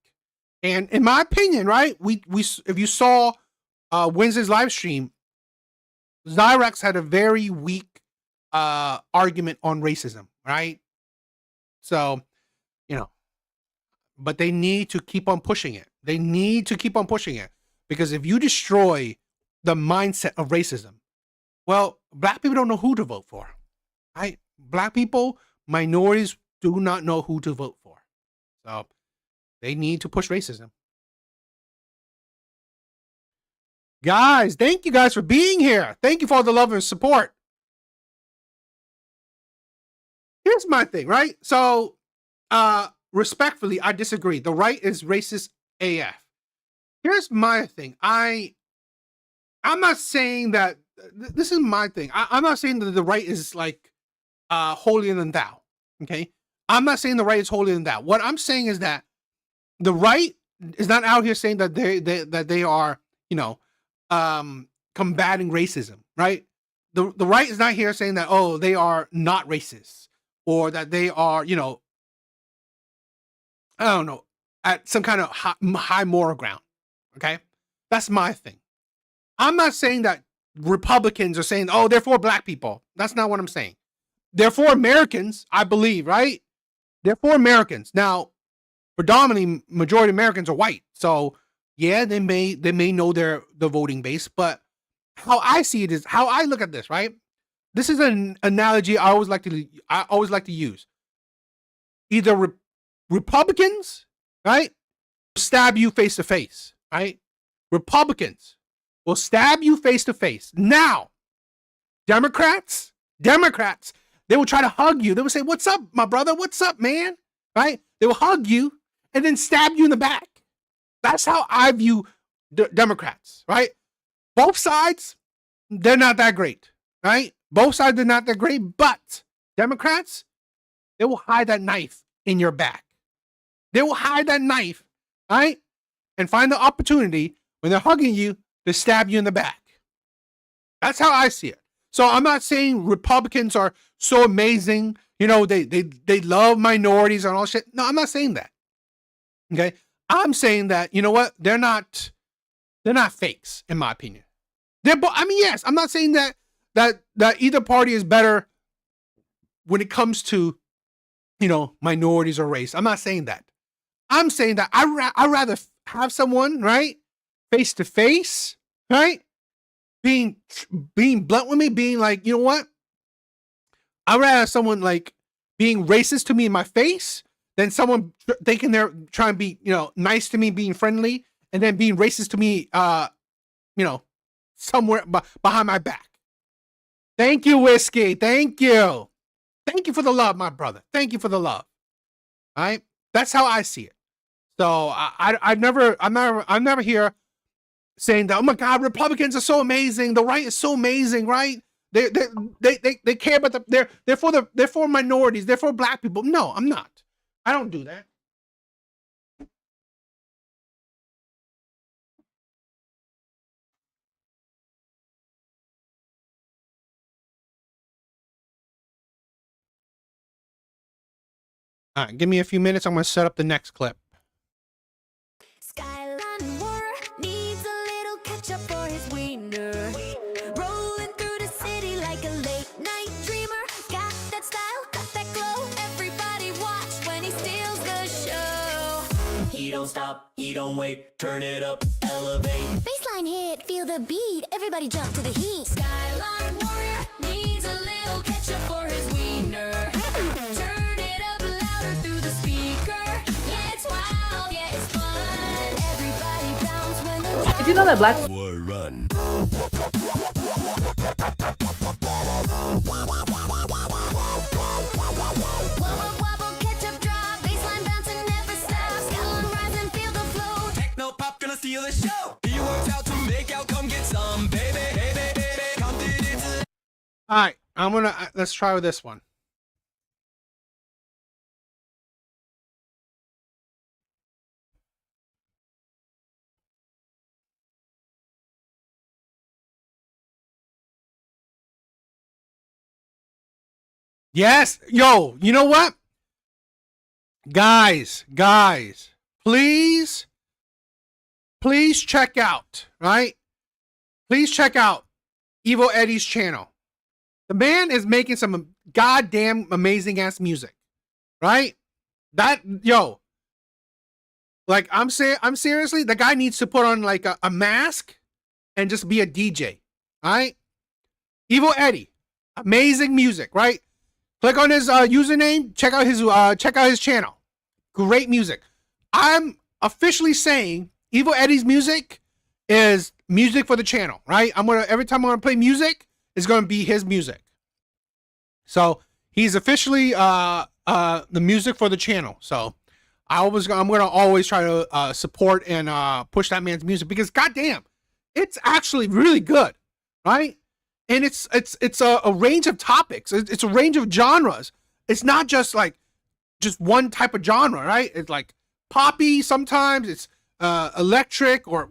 And in my opinion, right, we if you saw Wednesday's live stream, Zyrex had a very weak argument on racism, right? So, but they need to keep on pushing it. They need to keep on pushing it, because if you destroy the mindset of racism, well, black people don't know who to vote for, right? Black people, minorities do not know who to vote for. So they need to push racism. Guys, thank you guys for being here. Thank you for all the love and support. Here's my thing, right? So, respectfully, I disagree. The right is racist AF. Here's my thing. I'm not saying that, this is my thing. I'm not saying that the right is like holier than thou. Okay? I'm not saying the right is holier than thou. What I'm saying is that the right is not out here saying that they are, combating racism, right? The right is not here saying that, oh, they are not racist, or that they are, I don't know, at some kind of high moral ground. Okay? That's my thing. I'm not saying that Republicans are saying, oh, they're for black people. That's not what I'm saying. They're for Americans, I believe, right? They're for Americans. Now, predominantly, majority of Americans are white. So, yeah, they may know the voting base, but how I see it is, how I look at this, right? This is an analogy I always like to use. Either Republicans, right, stab you face to face, right? Republicans will stab you face to face. Now, Democrats, they will try to hug you. They will say, "What's up, my brother? What's up, man?" Right? They will hug you and then stab you in the back. That's how I view Democrats, right? Both sides, they're not that great, right? Both sides are not that great, but Democrats, they will hide that knife in your back. They will hide that knife, right? And find the opportunity when they're hugging you to stab you in the back. That's how I see it. So I'm not saying Republicans are so amazing, they love minorities and all shit. No, I'm not saying that. Okay? I'm saying that, you know what? They're not fakes, in my opinion. Yes, I'm not saying that either party is better when it comes to, minorities or race. I'm not saying that. I'm saying that I'd rather have someone, right, face to face, right, being blunt with me, being like, you know what? I'd rather have someone like being racist to me in my face than someone thinking they're trying to be, nice to me, being friendly, and then being racist to me, somewhere behind my back. Thank you, Whiskey. Thank you. Thank you for the love, my brother. Thank you for the love. All right? That's how I see it. So I'm never here saying that, oh my God, Republicans are so amazing. The right is so amazing, right? They care about they're for minorities. They're for black people. No, I'm not. I don't do that. All right, give me a few minutes. I'm going to set up the next clip. Skyline war needs a little ketchup for his wiener. Rolling through the city like a late night dreamer. Got that style, got that glow. Everybody watch when he steals the show. He don't stop, he don't wait. Turn it up, elevate. Baseline hit, feel the beat. Everybody jump to the heat. Skyline warrior needs a little ketchup for his wiener. Turn it up louder through the speaker. Yeah, it's wild, yeah, it's fun. Everybody bounce when the Did you know that black War run. wobble wobble ketchup drop. Baseline bouncing never stops. Skyline rise and feel the flow. Techno pop gonna steal the show. He works All right, I'm gonna let's try with this one. Yes, yo, you know what, guys, please, check out, right? Please check out Evil Eddie's channel. The man is making some goddamn amazing ass music, right? That yo, like I'm seriously, the guy needs to put on like a mask and just be a DJ, all right? Evil Eddie, amazing music, right? Click on his username, check out his channel. Great music. I'm officially saying Evil Eddie's music is music for the channel, right? Every time I'm gonna play music, it's gonna be his music. So he's officially the music for the channel. So I'm gonna always try to support and push that man's music because goddamn, it's actually really good, right? And it's a range of topics. It's a range of genres. It's not just like just one type of genre, right? It's like poppy sometimes. It's electric, or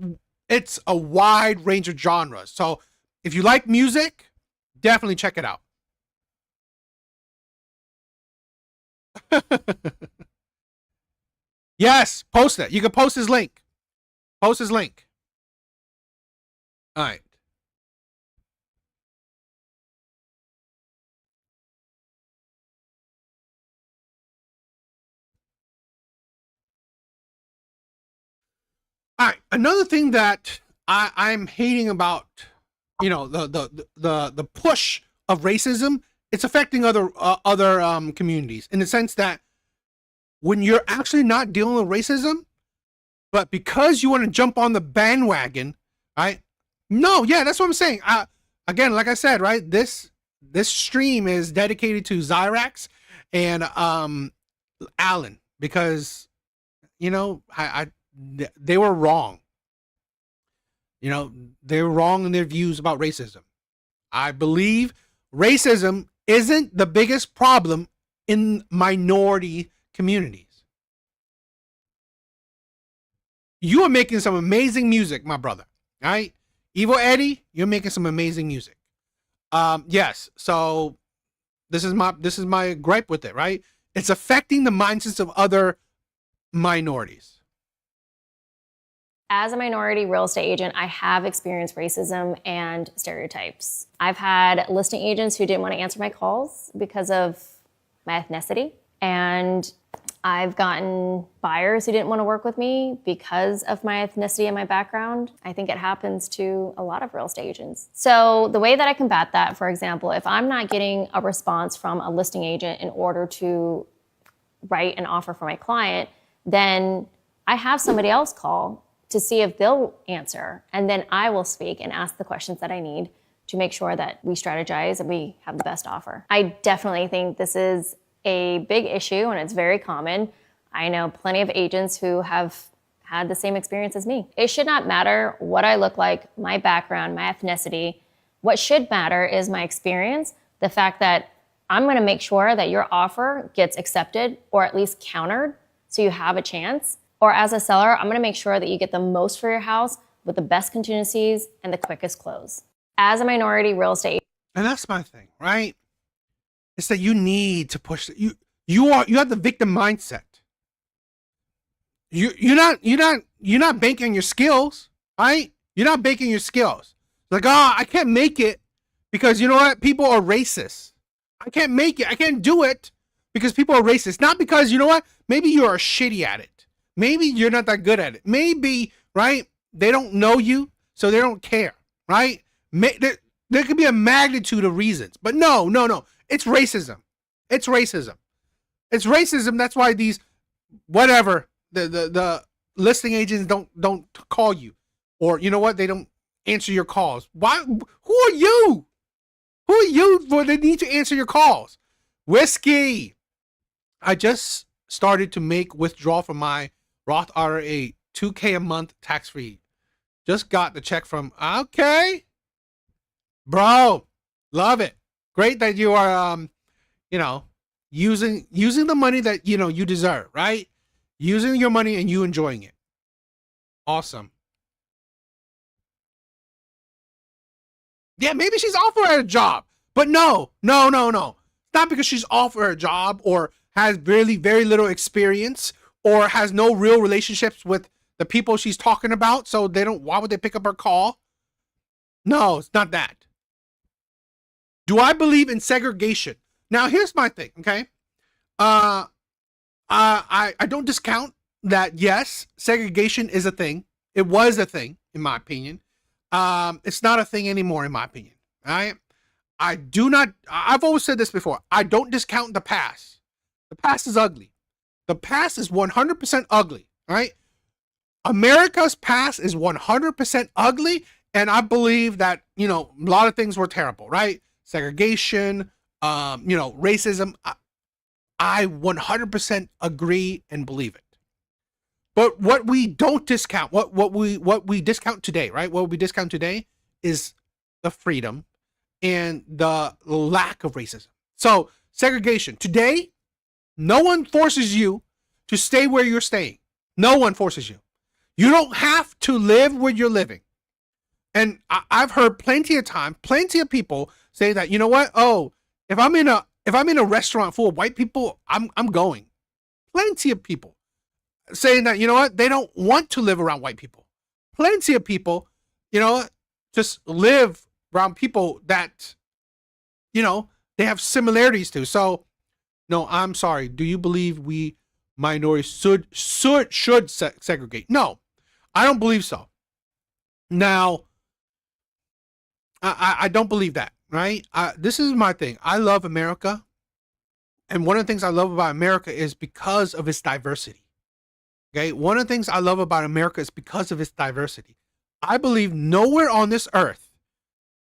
it's a wide range of genres. So if you like music, definitely check it out. Yes, post it. You can post his link. Post his link. All right. All right. Another thing that I'm hating about, you know, the push of racism, it's affecting other communities in the sense that when you're actually not dealing with racism, but because you want to jump on the bandwagon, right? No, yeah, that's what I'm saying. Again, like I said, right? This stream is dedicated to Zyrax and Alan because, you know, they were wrong. You know, they were wrong in their views about racism. I believe racism isn't the biggest problem in minority communities. You are making some amazing music, my brother. All right, Evil Eddie, you're making some amazing music. Yes. So this is my gripe with it. Right, it's affecting the mindsets of other minorities. As a minority real estate agent, I have experienced racism and stereotypes. I've had listing agents who didn't want to answer my calls because of my ethnicity. And I've gotten buyers who didn't want to work with me because of my ethnicity and my background. I think it happens to a lot of real estate agents. So the way that I combat that, for example, if I'm not getting a response from a listing agent in order to write an offer for my client, then I have somebody else call to see if they'll answer. And then I will speak and ask the questions that I need to make sure that we strategize and we have the best offer. I definitely think this is a big issue and it's very common. I know plenty of agents who have had the same experience as me. It should not matter what I look like, my background, my ethnicity. What should matter is my experience, the fact that I'm gonna make sure that your offer gets accepted or at least countered so you have a chance. Or as a seller, I'm gonna make sure that you get the most for your house with the best contingencies and the quickest close. As a minority real estate, and that's my thing, right? It's that you need to push you have the victim mindset. You're not banking on your skills, right? You're not banking your skills. Like, I can't make it because you know what? People are racist. I can't make it. I can't do it because people are racist. Not because, you know what? Maybe you're shitty at it. Maybe you're not that good at it. Maybe, right? They don't know you, so they don't care, right? There could be a magnitude of reasons, but no. It's racism. It's racism. It's racism. That's why these, whatever, the listing agents don't call you, or you know what? They don't answer your calls. Why? Who are you? Who are you for the need to answer your calls? Whiskey. I just started to make withdrawal from my Roth IRA, $2,000 a month, tax free. Just got the check from, okay. Bro, love it. Great that you are, you know, using the money that you deserve, right? Using your money and you enjoying it. Awesome. Yeah, maybe she's offered her a job, but no. Not because she's offered her a job or has really very little experience or has no real relationships with the people she's talking about, so why would they pick up her call? No, it's not that. Do I believe in segregation? Now, here's my thing, okay? I don't discount that, yes, segregation is a thing. It was a thing, in my opinion. It's not a thing anymore, in my opinion. All right? I've always said this before. I don't discount the past. The past is ugly. The past is 100% ugly, right? America's past is 100% ugly, and I believe that, a lot of things were terrible, right? Segregation, racism. I 100% agree and believe it. But what we don't discount, what we discount today, right? What we discount today is the freedom and the lack of racism. So segregation. Today, no one forces you to stay where you're staying. No one forces you. You don't have to live where you're living. And I've heard plenty of people say that, you know what? Oh, if I'm in a restaurant full of white people, I'm going. Plenty of people saying that, you know what? They don't want to live around white people. Plenty of people, just live around people that, they have similarities to. So, no, I'm sorry. Do you believe we minorities should segregate? No, I don't believe so. Now, I don't believe that, right? This is my thing. I love America. And one of the things I love about America is because of its diversity. Okay? One of the things I love about America is because of its diversity. I believe nowhere on this earth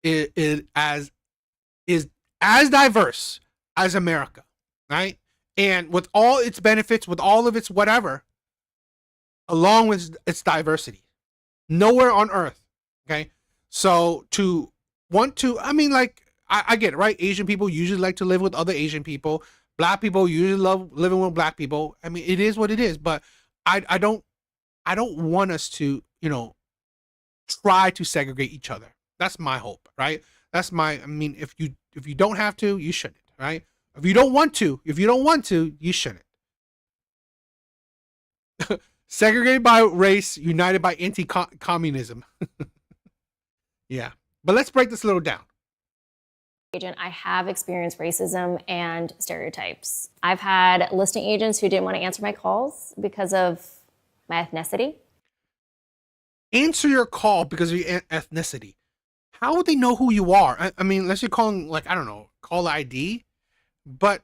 is as diverse as America, right? And with all its benefits, with all of its whatever, along with its diversity. Nowhere on earth, okay? So I get it, right? Asian people usually like to live with other Asian people. Black people usually love living with black people. I mean, it is what it is, but I don't want us to, try to segregate each other. That's my hope, right? If you don't have to, you shouldn't, right? If you don't want to, you shouldn't. Segregated by race, united by anti-communism. Yeah. But let's break this a little down. Agent, I have experienced racism and stereotypes. I've had listing agents who didn't want to answer my calls because of my ethnicity. Answer your call because of your ethnicity. How would they know who you are? I mean, unless you're calling, call ID. But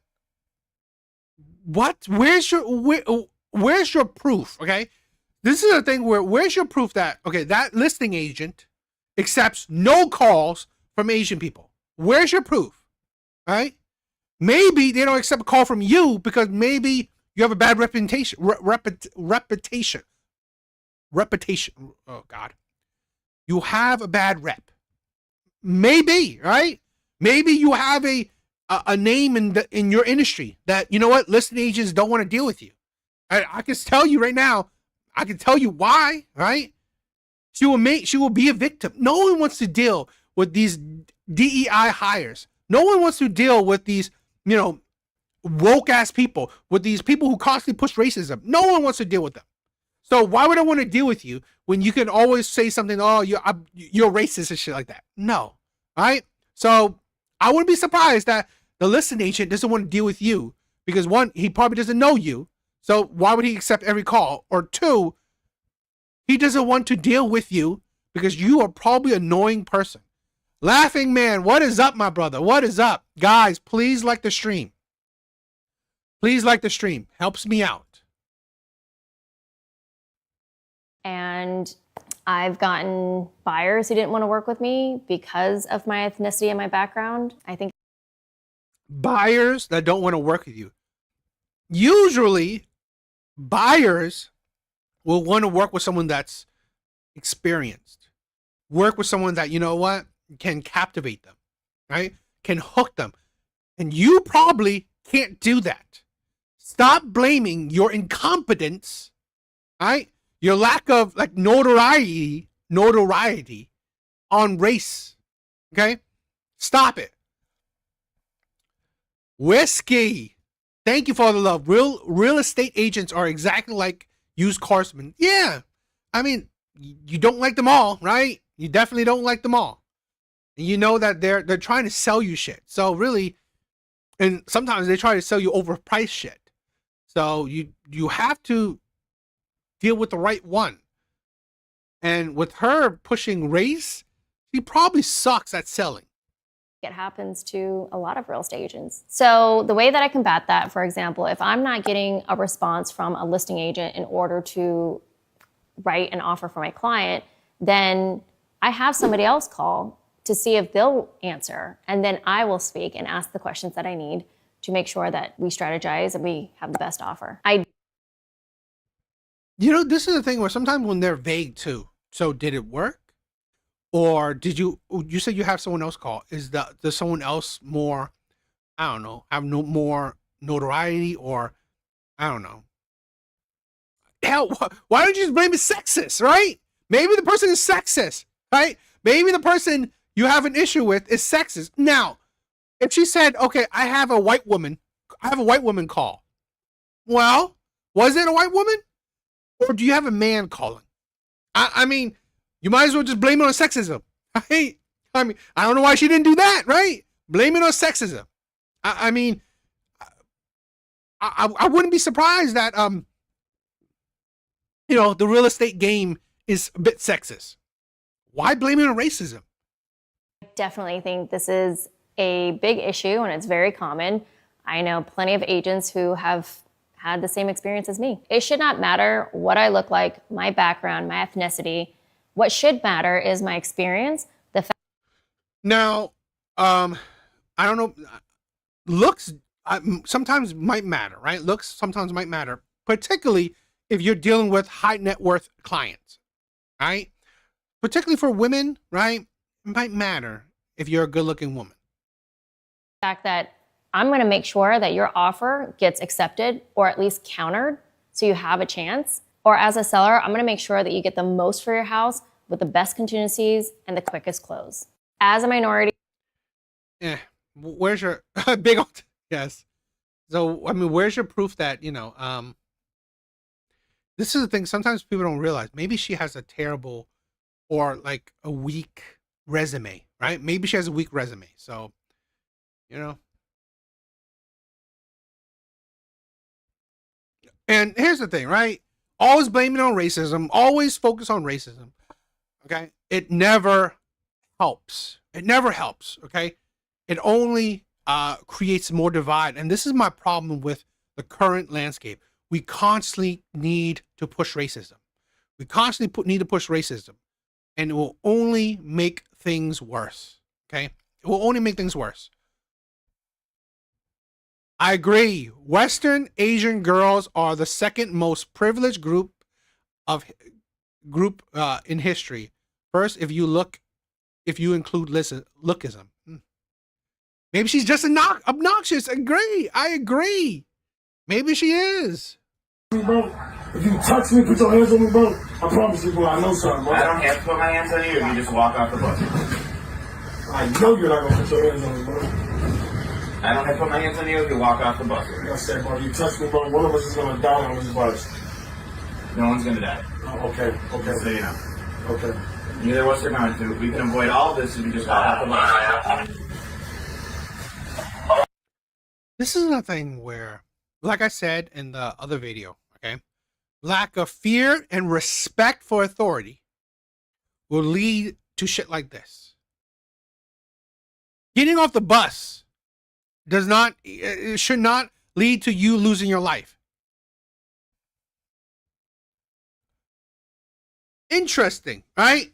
what? Where's your proof? Okay, this is a thing where's your proof that that listing agent accepts no calls from Asian people? Where's your proof? Right? Maybe they don't accept a call from you because maybe you have a bad reputation. Reputation. Oh God, you have a bad rep. Maybe, right? Maybe you have a name in your industry that, listing agents don't want to deal with you. I can tell you right now. I can tell you why, right? She will be a victim. No one wants to deal with these DEI hires. No one wants to deal with these, woke ass people, with these people who constantly push racism. No one wants to deal with them. So why would I want to deal with you when you can always say something, oh, you're racist and shit like that? No. All right? So I wouldn't be surprised that the listing agent doesn't want to deal with you because one, he probably doesn't know you. So why would he accept every call? Or two, he doesn't want to deal with you because you are probably an annoying person. Laughing Man, what is up, my brother? What is up? Guys, please like the stream. Please like the stream. Helps me out. And I've gotten buyers who didn't want to work with me because of my ethnicity and my background. I think buyers that don't want to work with you. Usually, buyers will want to work with someone that's experienced. Work with someone that, can captivate them, right? can hook them. And you probably can't do that. Stop blaming your incompetence, right? Your lack of like notoriety on race. Okay? Stop it. Whiskey. Thank you for the love. Real estate agents are exactly like used carsmen. Yeah. I mean, you don't like them all, right? You definitely don't like them all. And you know that they're trying to sell you shit. So really, and sometimes they try to sell you overpriced shit. So you have to deal with the right one. And with her pushing race, she probably sucks at selling. It happens to a lot of real estate agents. So the way that I combat that, for example, if I'm not getting a response from a listing agent in order to write an offer for my client, then I have somebody else call to see if they'll answer. And then I will speak and ask the questions that I need to make sure that we strategize and we have the best offer. You know, this is the thing where sometimes when they're vague too. So did it work? Or did you said you have someone else call? Does someone else more, I don't know, have no more notoriety, or I don't know. Hell, why don't you just blame it sexist, right? Maybe the person is sexist, right? Maybe the person you have an issue with is sexist. Now, if she said, okay, I have a white woman call. Well, was it a white woman? Or do you have a man calling? I mean, you might as well just blame it on sexism, right? I mean, I don't know why she didn't do that, right? Blame it on sexism. I mean, I wouldn't be surprised that, you know, the real estate game is a bit sexist. Why blame it on racism? I definitely think this is a big issue and it's very common. I know plenty of agents who have had the same experience as me. It should not matter what I look like, my background, my ethnicity. What should matter is my experience. Now, I don't know. Looks sometimes might matter, right? Looks sometimes might matter, particularly if you're dealing with high net worth clients, right? Particularly for women, right? It might matter if you're a good looking woman. The fact that I'm going to make sure that your offer gets accepted or at least countered so you have a chance. Or as a seller, I'm going to make sure that you get the most for your house with the best contingencies and the quickest close. As a minority. Yeah. Where's your big old, yes. So, I mean, where's your proof that, you know, this is the thing. Sometimes people don't realize maybe she has a terrible or like a weak resume, right? Maybe she has a weak resume. So, you know. And here's the thing, right? Always blame it on racism. Always focus on racism. Okay? It never helps. It never helps. Okay? It only creates more divide. And this is my problem with the current landscape. We constantly need to push racism. We constantly need to push racism. And it will only make things worse. Okay? It will only make things worse. I agree. Western Asian girls are the second most privileged group in history. First, if you include lookism. Maybe she's just obnoxious. I agree. Maybe she is. Bro, if you touch me, put your hands on me, bro. I promise you, bro, I know something, bro. I don't have to put my hands on you if you just walk off the bus. I know you're not gonna put your hands on me, bro. I don't have to put my hands on you if you walk off the bus. Like I said, bro, you touch me, bro, one of us is gonna die on this bus. No one's gonna die. Oh, okay. Just so you know. Okay. Neither of us are going to. We can avoid all of this if you just walk off the bus. This is a thing where, like I said in the other video, okay, lack of fear and respect for authority will lead to shit like this. Getting off the bus should not lead to you losing your life. Interesting, right?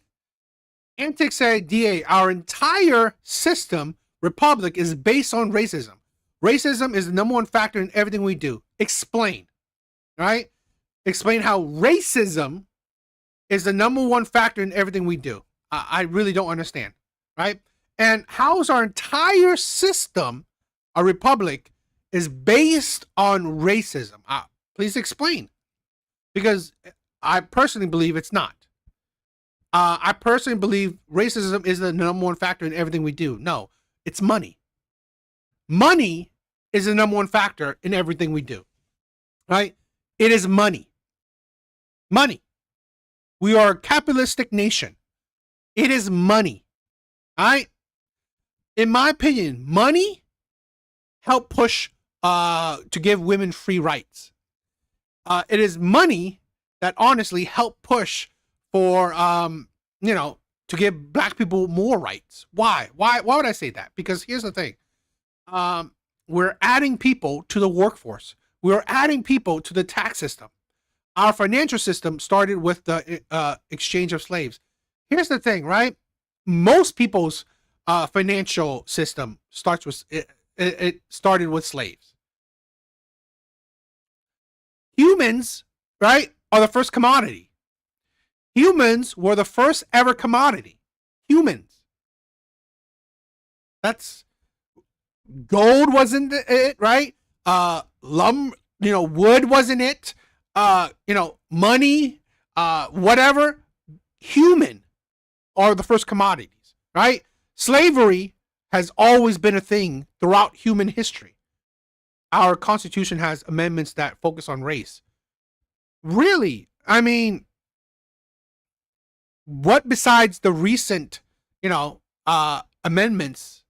Antics said, DA, our entire system, republic, is based on racism. Racism is the number one factor in everything we do. Explain, right? Explain how racism is the number one factor in everything we do. I really don't understand, right? And how's our entire system, a republic, is based on racism? Please explain. Because I personally believe it's not. I personally believe racism is the number one factor in everything we do. No, it's money. Money is the number one factor in everything we do. Right? It is money. Money. We are a capitalistic nation. It is money. All right? In my opinion, money help push to give women free rights. It is money that honestly help push for to give black people more rights. Why would I say that? Because here's the thing. We're adding people to the workforce. We're adding people to the tax system. Our financial system started with the exchange of slaves. Here's the thing, right? Most people's financial system starts with it started with slaves. Humans, right, are the first commodity. Humans were the first ever commodity. Humans. That's gold wasn't it, right? Wood wasn't it. Money, whatever. Human are the first commodities, right? Slavery has always been a thing throughout human history. Our Constitution has amendments that focus on race. Really? I mean, what besides the recent, amendments,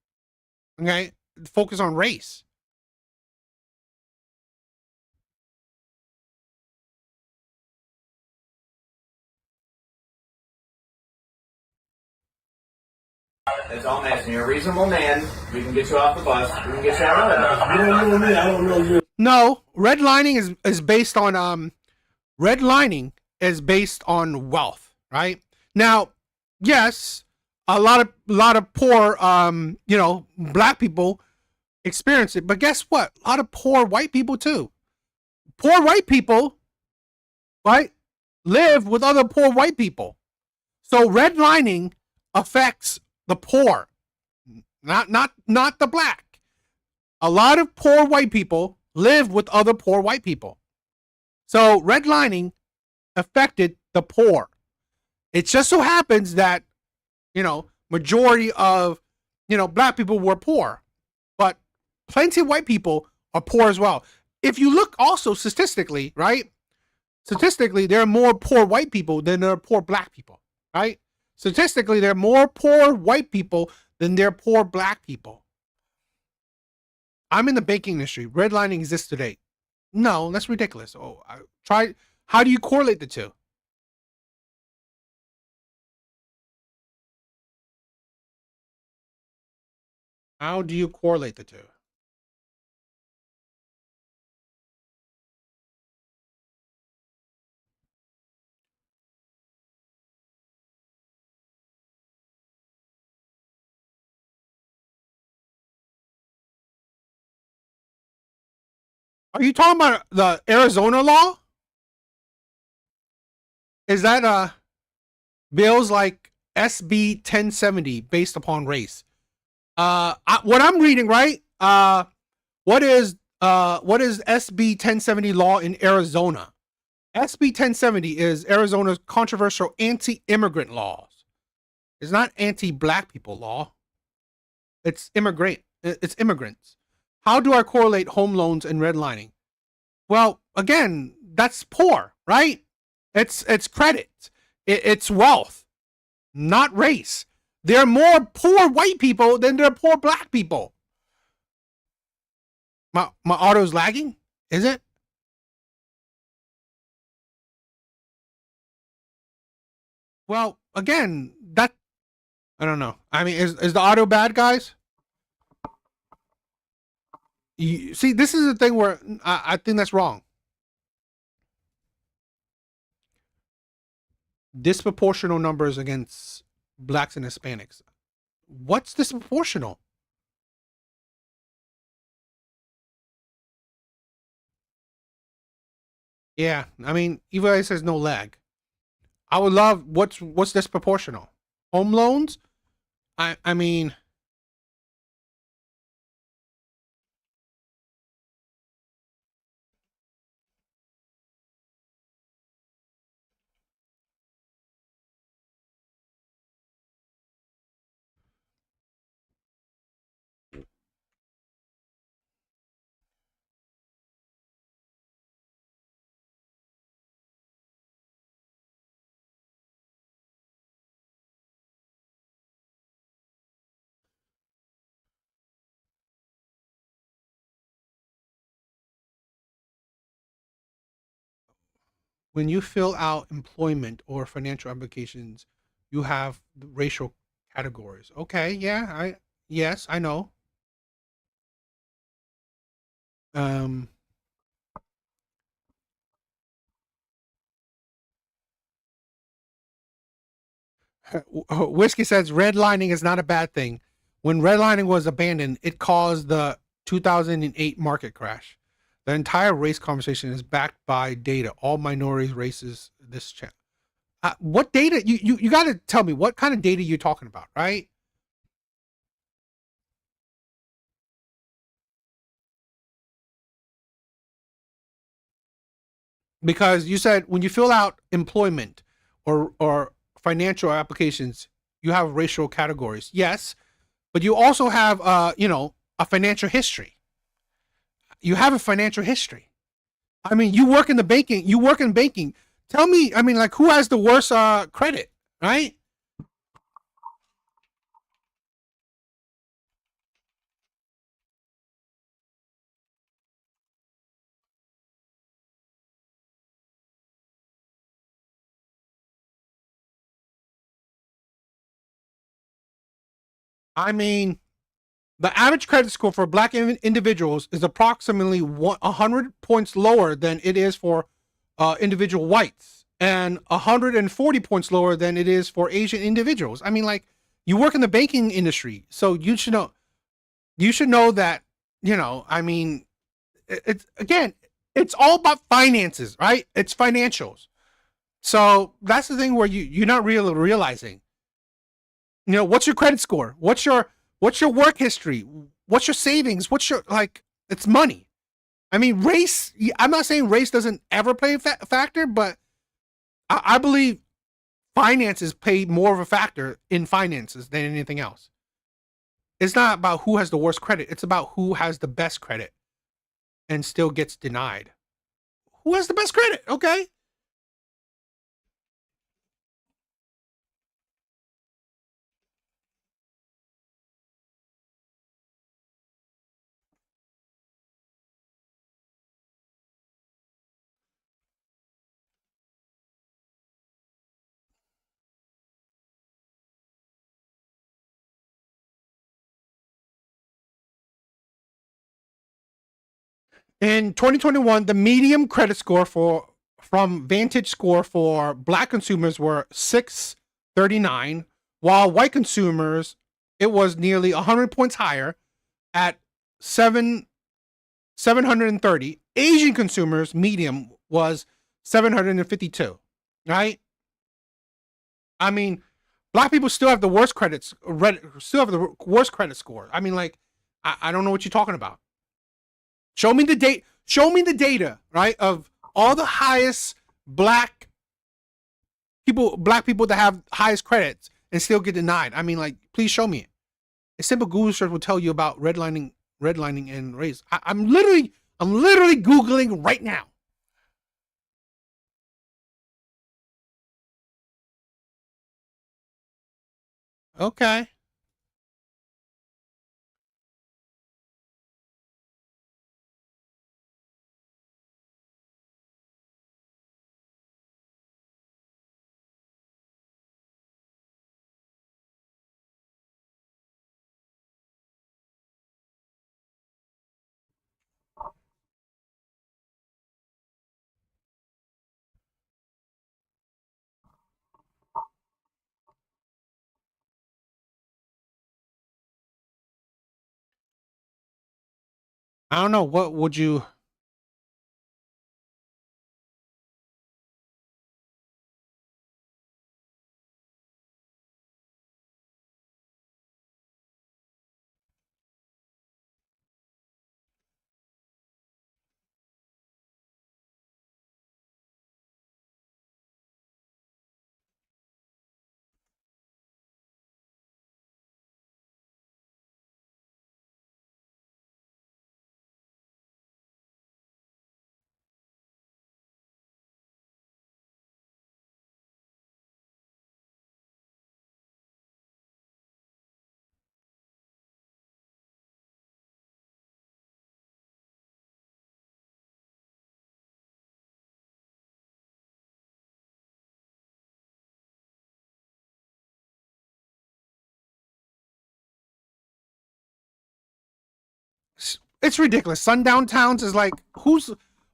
okay, focus on race? That's all I'm asking. You're a reasonable man. We can get you off the bus. We can get you out of the bus. You don't know me. I don't know you. No, redlining is based on redlining is based on wealth, right? Now, yes, a lot of poor black people experience it, but guess what? A lot of poor white people too. Poor white people, right, live with other poor white people. So redlining affects the poor, not the black. A lot of poor white people live with other poor white people. So redlining affected the poor. It just so happens that, majority of, black people were poor, but plenty of white people are poor as well. If you look also statistically, right? Statistically, there are more poor white people than there are poor black people, right? Statistically, there are more poor white people than there are poor black people. I'm in the banking industry. Redlining exists today. No, that's ridiculous. How do you correlate the two? How do you correlate the two? Are you talking about the Arizona law? Is that bills like SB 1070 based upon race? What I'm reading, right? What is SB 1070 law in Arizona? SB 1070 is Arizona's controversial anti-immigrant laws. It's not anti-black people law. It's immigrants. How do I correlate home loans and redlining? Well, again, that's poor, right? It's credit. It's wealth, not race. There are more poor white people than there are poor black people. My auto's lagging? Is it? Well, again, I don't know. I mean, is the auto bad, guys? See, this is the thing where I think that's wrong. Disproportional numbers against blacks and Hispanics. What's disproportional? Yeah, I mean, Eva says no lag. I would love what's disproportional. Home loans? I mean, when you fill out employment or financial applications, you have the racial categories. Okay, yeah, yes, I know. Um, Whiskey says redlining is not a bad thing. When redlining was abandoned, it caused the 2008 market crash. The entire race conversation is backed by data. All minorities, races, this chat. What data? You got to tell me what kind of data you're talking about, right? Because you said when you fill out employment or financial applications, you have racial categories. Yes, but you also have a financial history. You have a financial history. I mean, you work in the banking. You work in banking. Tell me, I mean, like, who has the worst credit, right? I mean, the average credit score for black individuals is approximately 100 points lower than it is for individual whites, and 140 points lower than it is for Asian individuals. I mean, like, you work in the banking industry, so you should know. You should know that. I mean, it's again, it's all about finances, right? It's financials. So that's the thing where you're not really realizing. What's your credit score? What's your work history? What's your savings? What's your like? It's money. I mean, race. I'm not saying race doesn't ever play a factor, but I believe finances play more of a factor in finances than anything else. It's not about who has the worst credit. It's about who has the best credit and still gets denied. Who has the best credit? Okay. In 2021, the median credit score from Vantage Score for black consumers were 639, while white consumers it was nearly 100 points higher at 730. Asian consumers medium was 752. Right? I mean, black people still have the worst still have the worst credit score. I mean, like, I don't know what you're talking about. Show me the date. Show me the data, right, of all the highest black people that have highest credits and still get denied. I mean, like, please show me it. A simple Google search will tell you about redlining, and race. I'm literally Googling right now. Okay. I don't know. What would you? It's ridiculous. Sundown towns is like,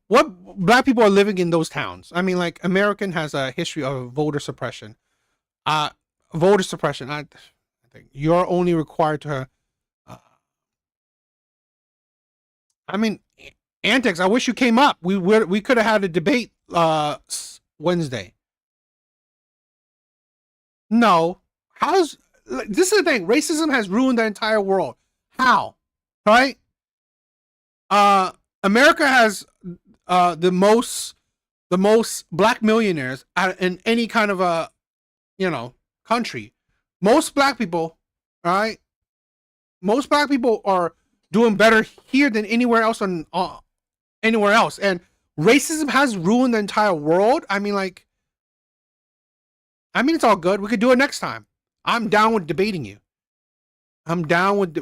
what black people are living in those towns? I mean, like, American has a history of voter suppression. I think you're only required to. I mean, Antics. I wish you came up. We could have had a debate Wednesday. No, this is the thing? Racism has ruined the entire world. How? Right? America has the most black millionaires in any kind of a country. Most black people, right? Most black people are doing better here than anywhere else anywhere else, and racism has ruined the entire world. I mean, it's all good. We could do it next time. I'm down with debating you. I'm down with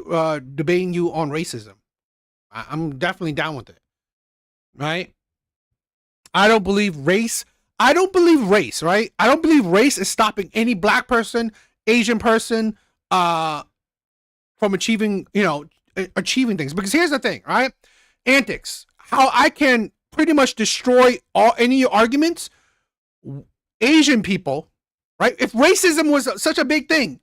debating you on racism. I'm definitely down with it. Right? I don't believe race, right? I don't believe race is stopping any black person, Asian person, from achieving things. Because here's the thing, right? Antics. How I can pretty much destroy any arguments. Asian people, right? If racism was such a big thing,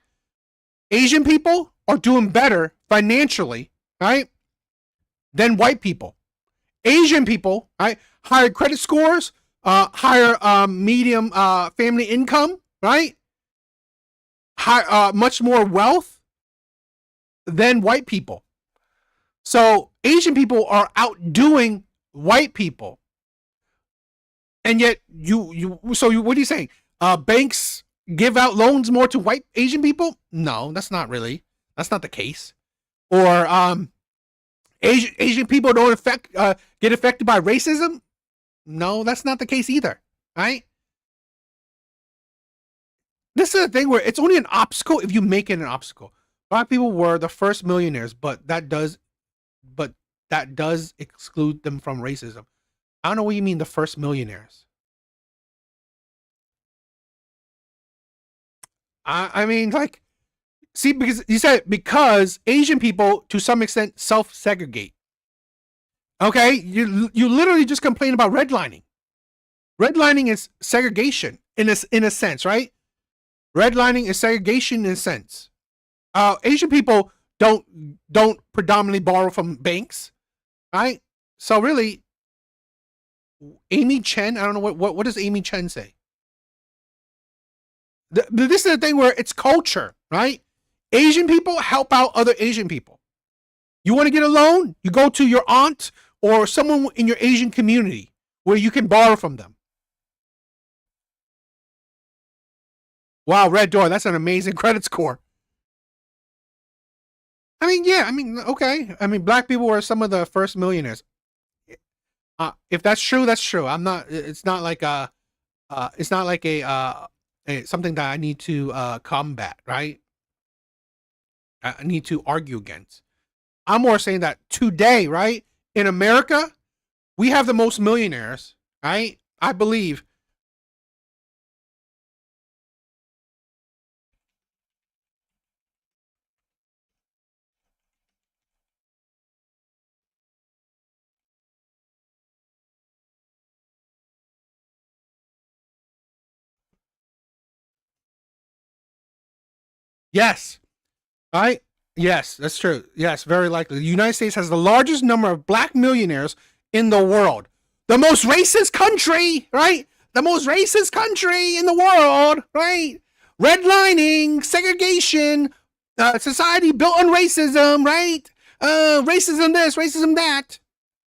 Asian people are doing better financially, right, than white people. Asian people, right, higher credit scores, higher medium family income, right, much more wealth than white people. So Asian people are outdoing white people, and yet what are you saying? Banks give out loans more to white Asian people? No, that's not the case. Or Asian people don't get affected by racism? No, that's not the case either, right? This is a thing where it's only an obstacle if you make it an obstacle. Black people were the first millionaires, but that does exclude them from racism. I don't know what you mean, the first millionaires. I mean, like, see, because you said because Asian people to some extent self-segregate. Okay, you literally just complain about redlining. Redlining is segregation in a sense, right? Redlining is segregation in a sense. Asian people don't predominantly borrow from banks, right? So really, Amy Chen, I don't know what does Amy Chen say. This is the thing where it's culture, right? Asian people help out other Asian people. You want to get a loan? You go to your aunt or someone in your Asian community where you can borrow from them. Wow, Red Door, that's an amazing credit score. Okay. Black people were some of the first millionaires. If that's true, that's true. It's not like something that I need to combat, right? I need to argue against. I'm more saying that today, right, in America, we have the most millionaires, right? I believe. Yes. Right? Yes, that's true. Yes, very likely. The United States has the largest number of black millionaires in the world. The most racist country, right? The most racist country in the world, right? Redlining, segregation, society built on racism, right? Racism this, racism that.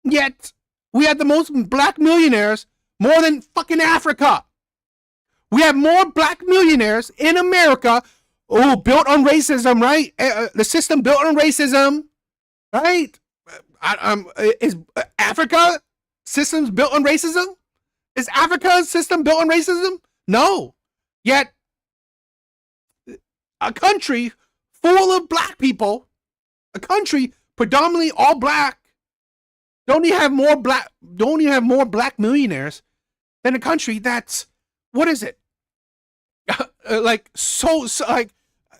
Yet, we have the most black millionaires, more than fucking Africa. We have more black millionaires in America. Oh, built on racism, right? The system built on racism, right? Is Africa systems built on racism? Is Africa's system built on racism? No. Yet, a country full of black people, a country predominantly all black, don't even have more black millionaires than a country that's, what is it?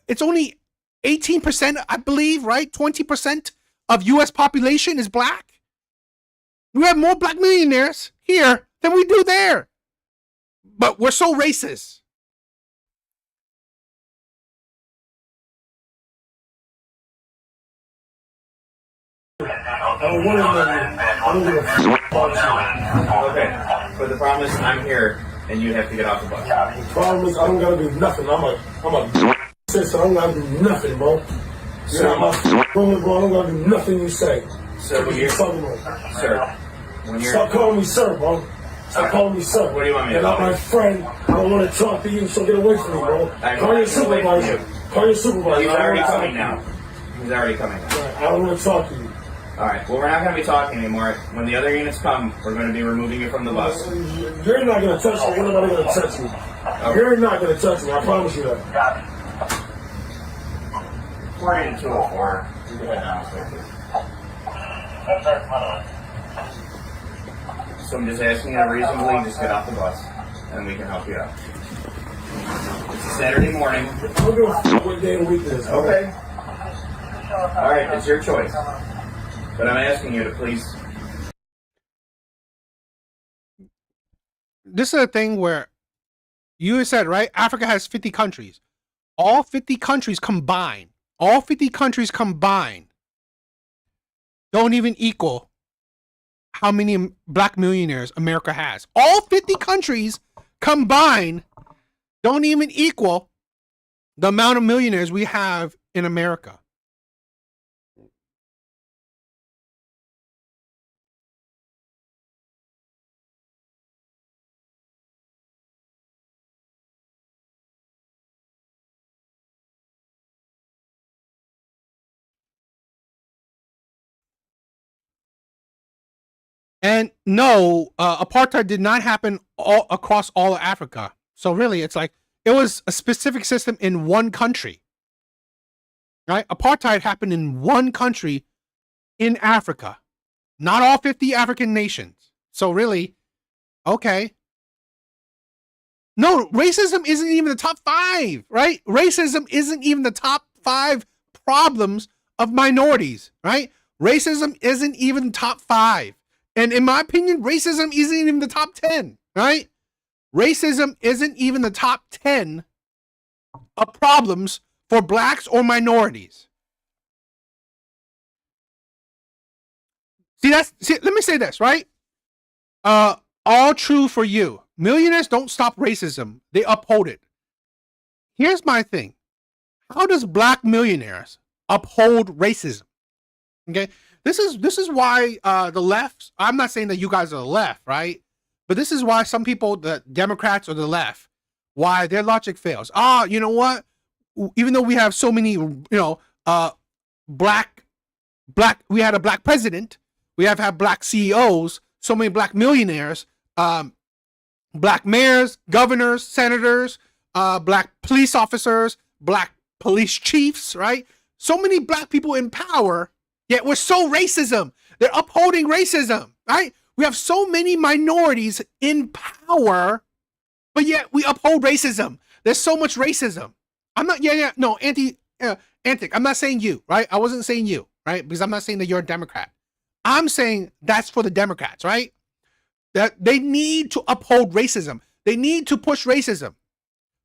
It's only 18%, I believe, right? 20% of US population is black. We have more black millionaires here than we do there. But we're so racist. Okay, but the problem is I'm here and you have to get off the bus. The problem is I don't gotta do nothing. I'm a sister. I don't gotta do nothing, bro. You're not my bro. I don't gotta do nothing you say. Sir, when you're, sir, when you're, stop calling me sir, bro. Stop calling me sir. What do you want me to You're not call my you? friend. I don't want to talk to you, so get away from me, bro. I'm Call your getting away from supervisor. you. Call your supervisor. He's I don't already wanna talk coming to now. you. He's already coming now. Right, I don't want to talk to you. Alright, well, we're not going to be talking anymore. When the other units come, we're going to be removing you from the bus. You're not going to touch me. You're not going to touch me. You're not going to touch me. I promise you that. We're in 204. You can head downstairs. So I'm just asking you to reasonably just get off the bus, and we can help you out. It's a Saturday morning. I don't give a f*** what day of the week it is. Okay. Alright, it's your choice. But I'm asking you to please. This is a thing where you said, right? Africa has 50 countries. All 50 countries combined, don't even equal how many black millionaires America has. All 50 countries combined don't even equal the amount of millionaires we have in America. And no, apartheid did not happen all across all of Africa. So really, it's like it was a specific system in one country, right? Apartheid happened in one country in Africa, not all 50 African nations. So really, okay. No, racism isn't even the top 5, right? Racism isn't even the top 5 problems of minorities, right? Racism isn't even top 5. And in my opinion, racism isn't even the top 10, right? Racism isn't even the top 10 of problems for blacks or minorities. See, let me say this, right? All true for you. Millionaires don't stop racism. They uphold it. Here's my thing. How does black millionaires uphold racism? Okay? This is why the left, I'm not saying that you guys are the left, right? But this is why some people, the Democrats or the left, why their logic fails. You know what? Even though we have so many, black, we had a black president, we have had black CEOs, so many black millionaires, black mayors, governors, senators, black police officers, black police chiefs, right? So many black people in power, yet we're so racism. They're upholding racism, right? We have so many minorities in power, but yet we uphold racism. There's so much racism. I'm not, Antic, I'm not saying you, right? I wasn't saying you, right? Because I'm not saying that you're a Democrat. I'm saying that's for the Democrats, right? That they need to uphold racism. They need to push racism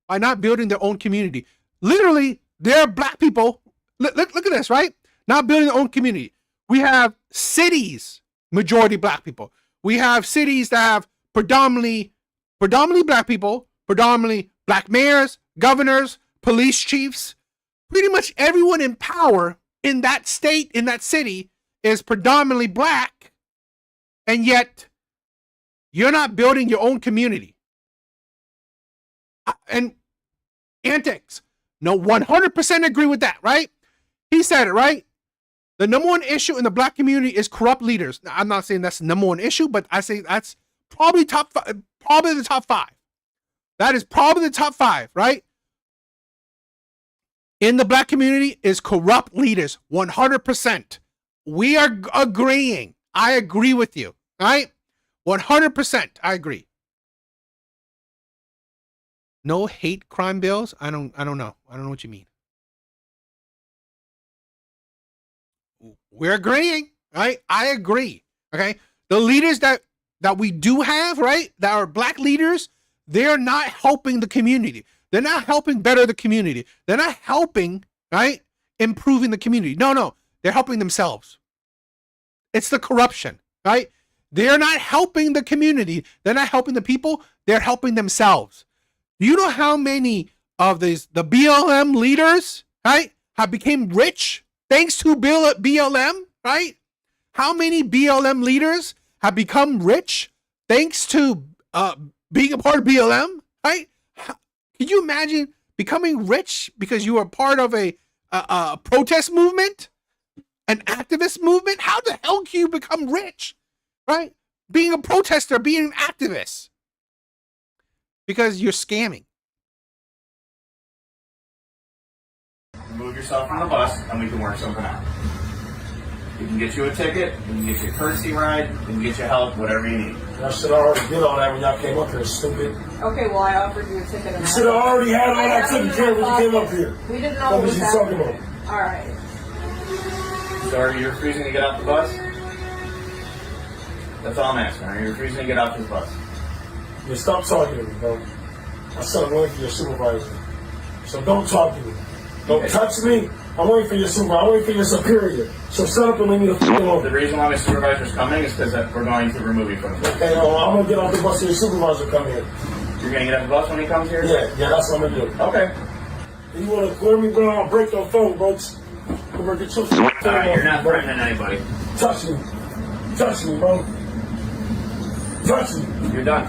by not building their own community. Literally, there are black people, look at this, right? Not building their own community. We have cities, majority black people. We have cities that have predominantly black people, predominantly black mayors, governors, police chiefs. Pretty much everyone in power in that state, in that city, is predominantly black, and yet you're not building your own community. And Antics, no, 100% agree with that, right? He said it, right? The number one issue in the black community is corrupt leaders. Now, I'm not saying that's the number one issue, but I say that's probably the top 5. That is probably the top 5, right? In the black community is corrupt leaders, 100%. We are agreeing. I agree with you, right? 100%, I agree. No hate crime bills? I don't know. I don't know what you mean. we're agreeing, right? I agree. Okay. The leaders that we do have, right, that are black leaders, they're not helping the community. They're not helping better the community. They're not helping, right, improving the community. No, they're helping themselves. It's the corruption, right? They're not helping the community. They're not helping the people. They're helping themselves. Do you know how many of the BLM leaders, right, have become rich thanks to BLM, right? How many BLM leaders have become rich thanks to being a part of BLM, right? Can you imagine becoming rich because you are part of a protest movement, an activist movement? How the hell can you become rich, right? Being a protester, being an activist, because you're scamming. Remove yourself from the bus, and we can work something out. We can get you a ticket, we can get you a courtesy ride, we can get you help, whatever you need. Y'all should have already did all that when y'all came up here, stupid. Okay, well, I offered you a ticket. You should have already had all that taken care of when you came up here. We didn't know what was talking happening. about. All right. So are you refusing to get off the bus? That's all I'm asking. Are you refusing to get off this bus? Yeah, stop talking to me, bro. I said I'm waiting for your supervisor. So don't talk to me. Don't touch me. I'm waiting for your supervisor. I'm waiting for your superior. So shut up and leave me the f*** alone. The reason why my supervisor's coming is because we're going to remove you from the bus. Okay, I'm going to get off the bus till your supervisor come here. You're going to get off the bus when he comes here? Yeah, that's what I'm going to do. Okay. If you want to clear me, bro, I'll break your phone, bro. Come here, get your phone. Alright, you're not threatening anybody. Touch me. Touch me, bro. Touch me. You're done.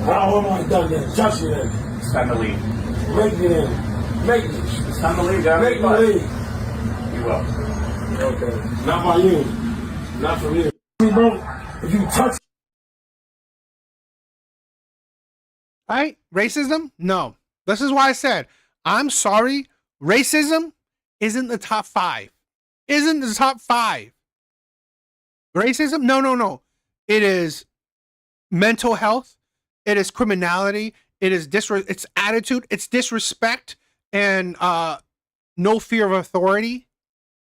How am I done then? Touch me then. It's time to leave. Make me then. Make me. It's time to leave, John. Make me leave. You will. Okay. Not by you. Not from you. Bro, if you touch. Right? Racism? No. This is why I said, I'm sorry, racism isn't the top 5. Isn't the top 5. Racism? No. It is mental health. It is criminality. It is it's attitude. It's disrespect and no fear of authority.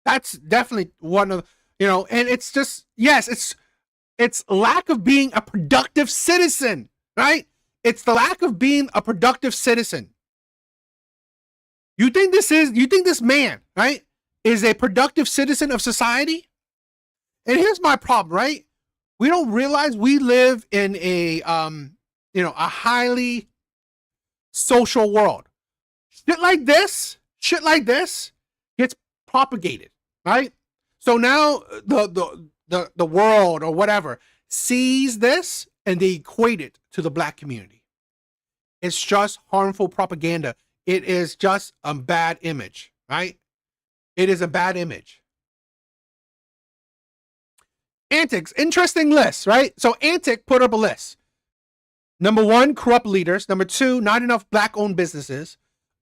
That's definitely one of, and it's just, yes, it's lack of being a productive citizen, right? It's the lack of being a productive citizen. You think this man, right, is a productive citizen of society? And here's my problem, right? We don't realize we live in a highly social world. Shit like this gets propagated, right? So now the world or whatever sees this and they equate it to the black community. It's just harmful propaganda. It is just a bad image, right? It is a bad image. Antics, interesting list, right? So Antic put up a list. Number 1, corrupt leaders. Number 2, not enough black-owned businesses.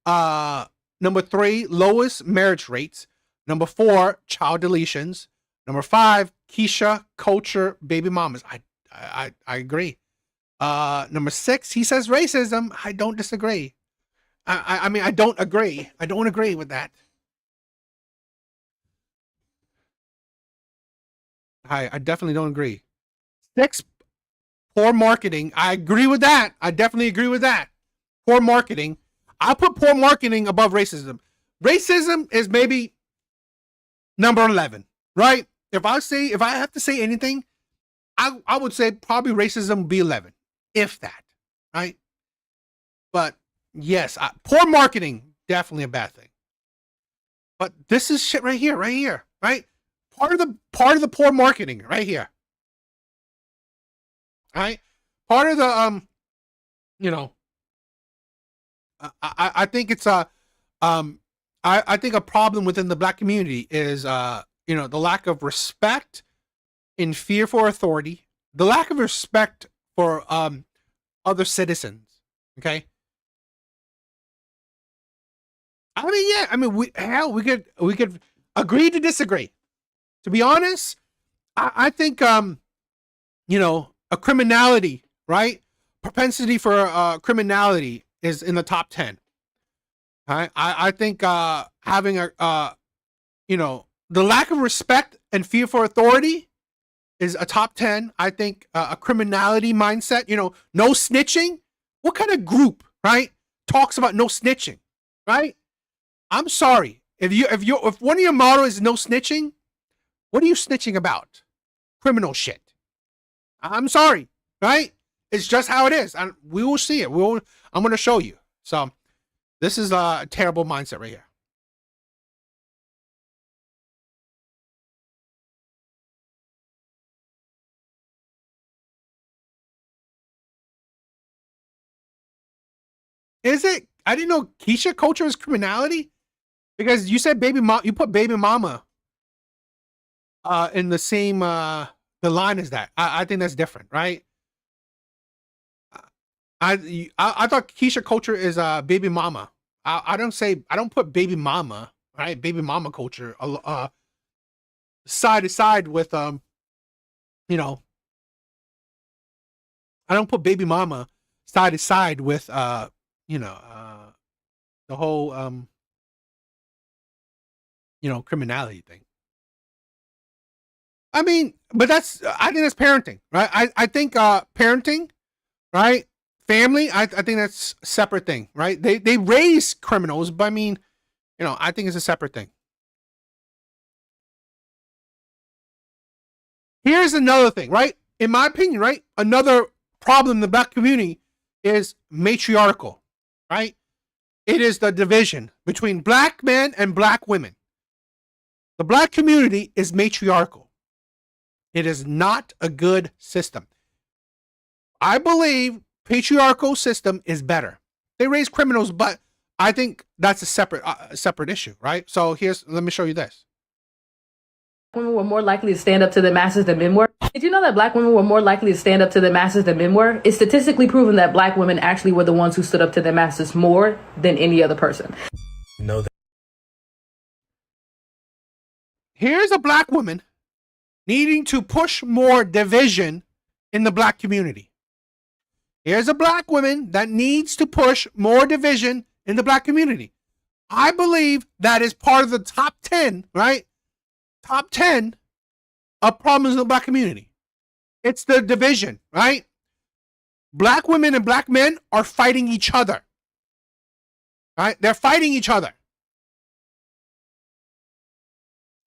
Number 3, lowest marriage rates. Number 4, child deletions. Number 5, Keisha culture baby mamas. I agree. Number 6, he says racism. I don't disagree. I mean, I don't agree. I don't agree with that. I definitely don't agree. 6, poor marketing. I agree with that. I definitely agree with that. Poor marketing. I put poor marketing above racism. Racism is maybe number 11, right? If I have to say anything, I would say probably racism would be 11, if that, right? But yes, poor marketing, definitely a bad thing. But this is shit right here, right? Part of the poor marketing right here. Right? Part of the I think it's I think a problem within the black community is the lack of respect and fear for authority, the lack of respect for other citizens. Okay? We could agree to disagree. To be honest, I think a criminality, right? Propensity for criminality is in the top 10. I think having the the lack of respect and fear for authority is a top 10. I think a criminality mindset, no snitching. What kind of group, right, talks about no snitching, right? I'm sorry. If one of your motto is no snitching, what are you snitching about? Criminal shit. I'm sorry, right? It's just how it is. And we will see it. I'm going to show you. So this is a terrible mindset right here. Is it? I didn't know Keisha culture is criminality because you said you put baby mama in the same the line as that. I think that's different, right? I thought Keisha culture is baby mama. I don't put baby mama, right? Baby mama culture side to side with I don't put baby mama side to side with the whole criminality thing. I mean, but I think that's parenting, right? I think parenting, right? Family, I think that's a separate thing, right? They raise criminals, but I mean, I think it's a separate thing. Here's another thing, right? In my opinion, right? Another problem in the black community is matriarchal, right? It is the division between black men and black women. The black community is matriarchal. It is not a good system. I believe patriarchal system is better. They raise criminals, but I think that's a separate issue, right? So let me show you this. Women were more likely to stand up to the masses than men were. Did you know that black women were more likely to stand up to the masses than men were? It's statistically proven that black women actually were the ones who stood up to the masses more than any other person. Know that. Here's a black woman needing to push more division in the black community. Here's a black woman that needs to push more division in the black community. I believe that is part of the top 10, right? Top 10 of problems in the black community. It's the division, right? Black women and black men are fighting each other, right? They're fighting each other.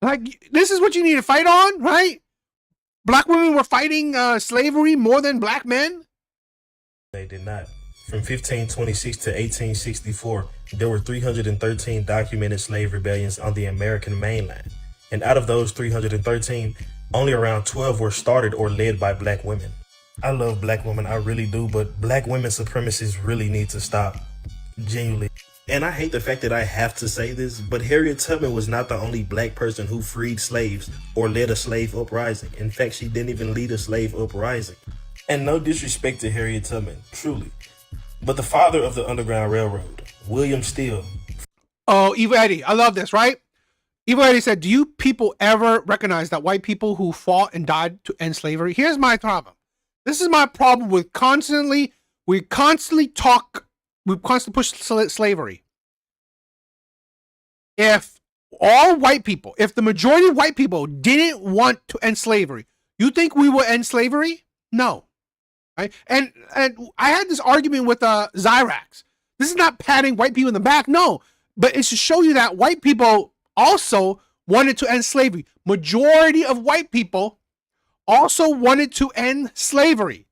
Like, this is what you need to fight on, right? Black women were fighting slavery more than black men. They did not. From 1526 to 1864, there were 313 documented slave rebellions on the American mainland. And out of those 313, only around 12 were started or led by black women. I love black women, I really do, but black women supremacists really need to stop. Genuinely. And I hate the fact that I have to say this, but Harriet Tubman was not the only black person who freed slaves or led a slave uprising. In fact, she didn't even lead a slave uprising. And no disrespect to Harriet Tubman, truly. But the father of the Underground Railroad, William Steele. Oh, Eva Eddie, I love this, right? Eva Eddie said, do you people ever recognize that white people who fought and died to end slavery? Here's my problem. This is my problem with we constantly push slavery. If the majority of white people didn't want to end slavery, you think we will end slavery? No. Right? And I had this argument with Zyrax. This is not patting white people in the back, no. But it's to show you that white people also wanted to end slavery. Majority of white people also wanted to end slavery.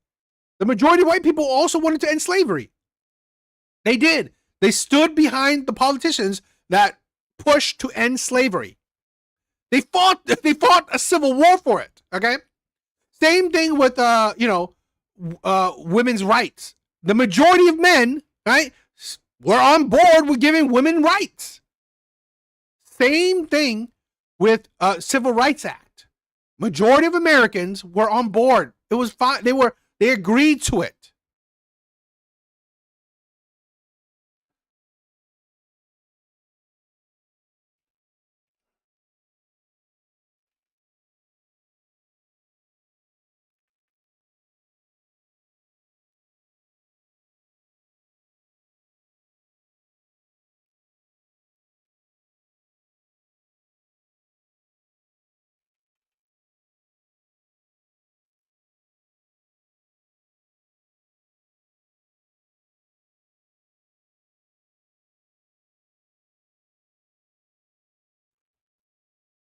The majority of white people also wanted to end slavery. They did. They stood behind the politicians that pushed to end slavery. They fought a civil war for it. Okay. Same thing with women's rights. The majority of men, right, were on board with giving women rights. Same thing with Civil Rights Act. Majority of Americans were on board. It was fine. They agreed to it.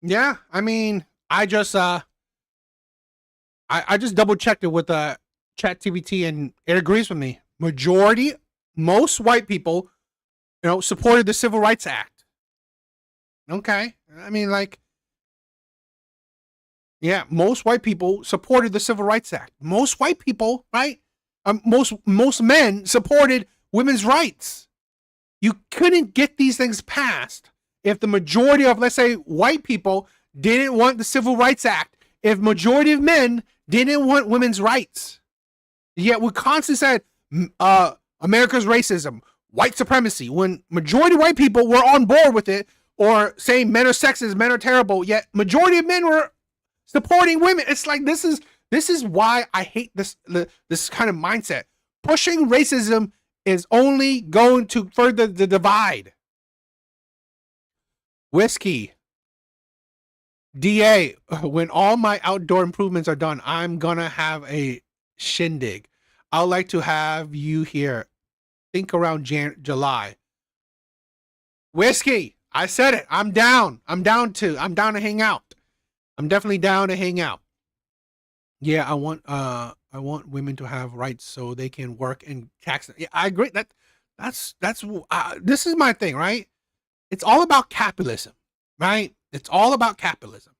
Yeah, I mean, I just double checked it with ChatGPT, and it agrees with me. Most white people, supported the Civil Rights Act. Okay, I mean, like, yeah, most white people supported the Civil Rights Act. Most white people, right? Most men supported women's rights. You couldn't get these things passed if the majority of, let's say, white people didn't want the Civil Rights Act. If majority of men didn't want women's rights. Yet we constantly said America's racism, white supremacy, when majority of white people were on board with it, or saying men are sexist, men are terrible, yet majority of men were supporting women. It's like this is why I hate this kind of mindset. Pushing racism is only going to further the divide. Whiskey. DA, when all my outdoor improvements are done, I'm gonna have a shindig. I'd like to have you here. Think around July. Whiskey, I said it. I'm down. I'm down to hang out. I'm definitely down to hang out. Yeah, I want women to have rights so they can work and tax. Yeah, I agree. That's this is my thing, right? It's all about capitalism, right? It's all about capitalism.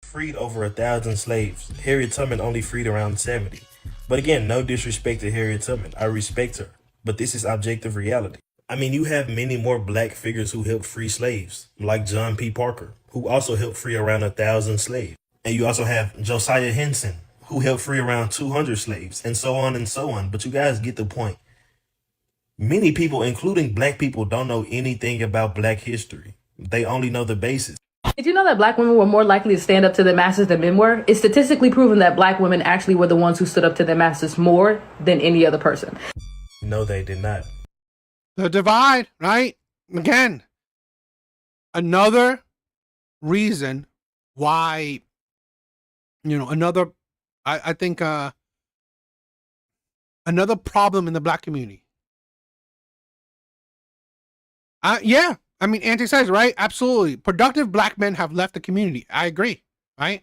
Freed over 1,000 slaves. Harriet Tubman only freed around 70. But again, no disrespect to Harriet Tubman. I respect her. But this is objective reality. I mean, you have many more black figures who helped free slaves, like John P. Parker, who also helped free around 1,000 slaves. And you also have Josiah Henson, who helped free around 200 slaves, and so on and so on. But you guys get the point. Many people, including black people, don't know anything about black history. They only know the basics. Did you know that black women were more likely to stand up to the masses than men were? It's statistically proven that black women actually were the ones who stood up to the masses more than any other person. No, they did not. The divide, right? Again, another reason why, I think another problem in the black community. Yeah, I mean, Anti says, right? Absolutely. Productive black men have left the community. I agree, right?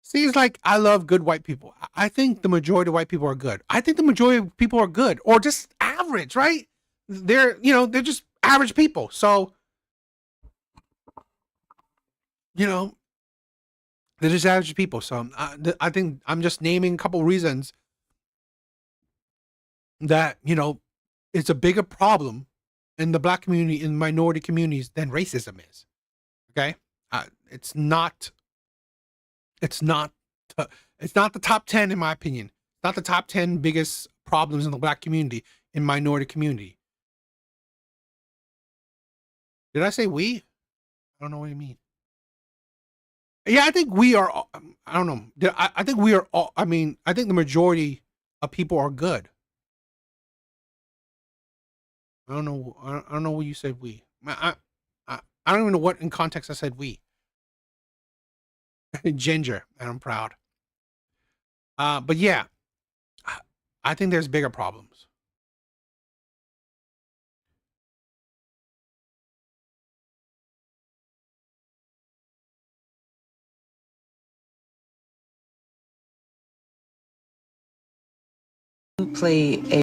See, it's like, I love good white people. I think the majority of white people are good. I think the majority of people are good, or just average, right? They're just average people. So, they're just average people. So I think I'm just naming a couple reasons that, it's a bigger problem in the black community, in minority communities, than racism is. Okay, it's not the top 10 in my opinion. It's not the top 10 biggest problems in the black community, in minority community. Did I say we? I don't know what you mean. Yeah, I think we are. I don't know. I think we are all. I mean, I think the majority of people are good. I don't know. I don't know what you said. We. I don't even know what in context I said we. Ginger, and I'm proud. But yeah, I think there's bigger problems. Play a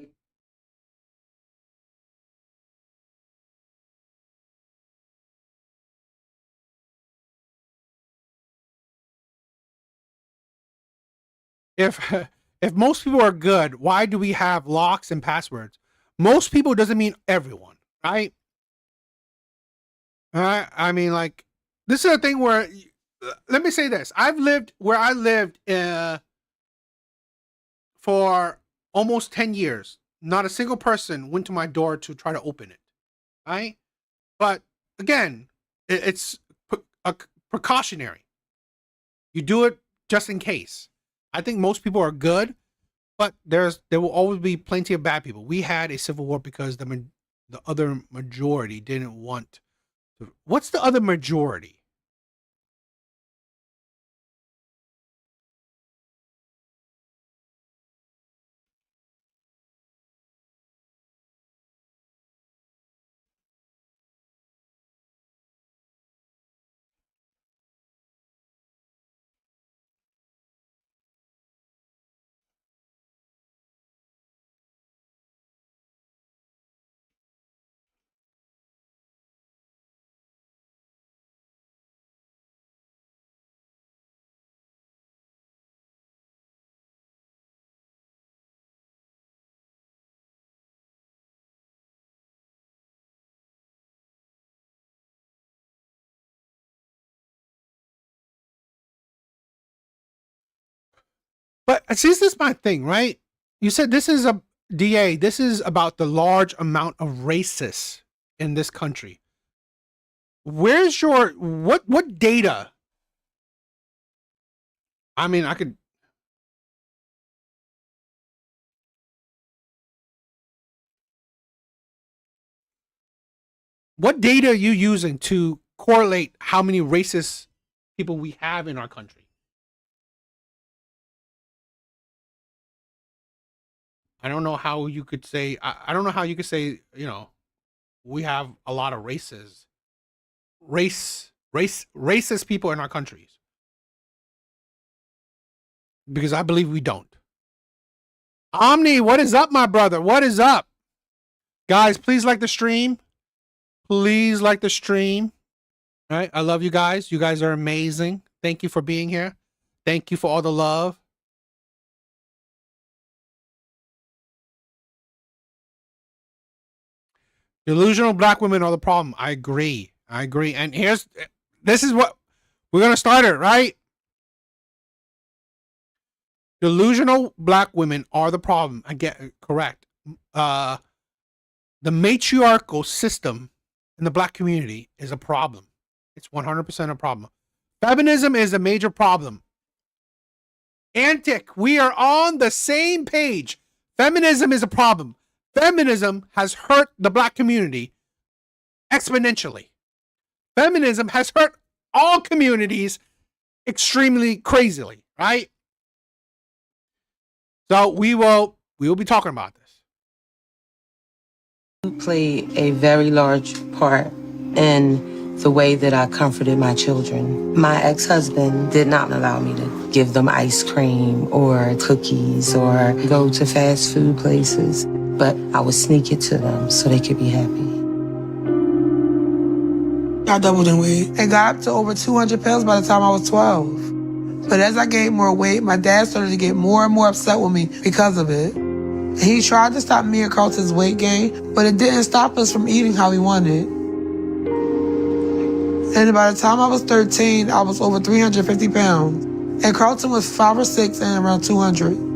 If if most people are good, why do we have locks and passwords? Most people doesn't mean everyone, right? I mean, like, this is a thing where, let me say this: I've lived where I lived for almost 10 years. Not a single person went to my door to try to open it, right? But again, it's precautionary. You do it just in case. I think most people are good, but there will always be plenty of bad people. We had a civil war because the other majority didn't want to. What's the other majority? But see, this is my thing, right? You said this is a DA. This is about the large amount of racists in this country. Where's your what data? I mean, I could. What data are you using to correlate how many racist people we have in our country? I don't know how you could say. I don't know how you could say. We have a lot of racist people in our countries, because I believe we don't. Omni, what is up, my brother? What is up, guys? Please like the stream. Please like the stream. All right, I love you guys. You guys are amazing. Thank you for being here. Thank you for all the love. Delusional black women are the problem. I agree. And this is what we're going to start it, right? Delusional black women are the problem. I get it, correct. The matriarchal system in the black community is a problem. It's 100% a problem. Feminism is a major problem. Antic, we are on the same page. Feminism is a problem. Feminism has hurt the black community exponentially. Feminism has hurt all communities extremely crazily, right? So we will be talking about this. Play a very large part in the way that I comforted my children. My ex-husband did not allow me to give them ice cream or cookies or go to fast food places, but I would sneak it to them so they could be happy. I doubled in weight. It got up to over 200 pounds by the time I was 12. But as I gained more weight, my dad started to get more and more upset with me because of it. He tried to stop me and Carlton's weight gain, but it didn't stop us from eating how we wanted. And by the time I was 13, I was over 350 pounds. And Carlton was 5 or 6 and around 200.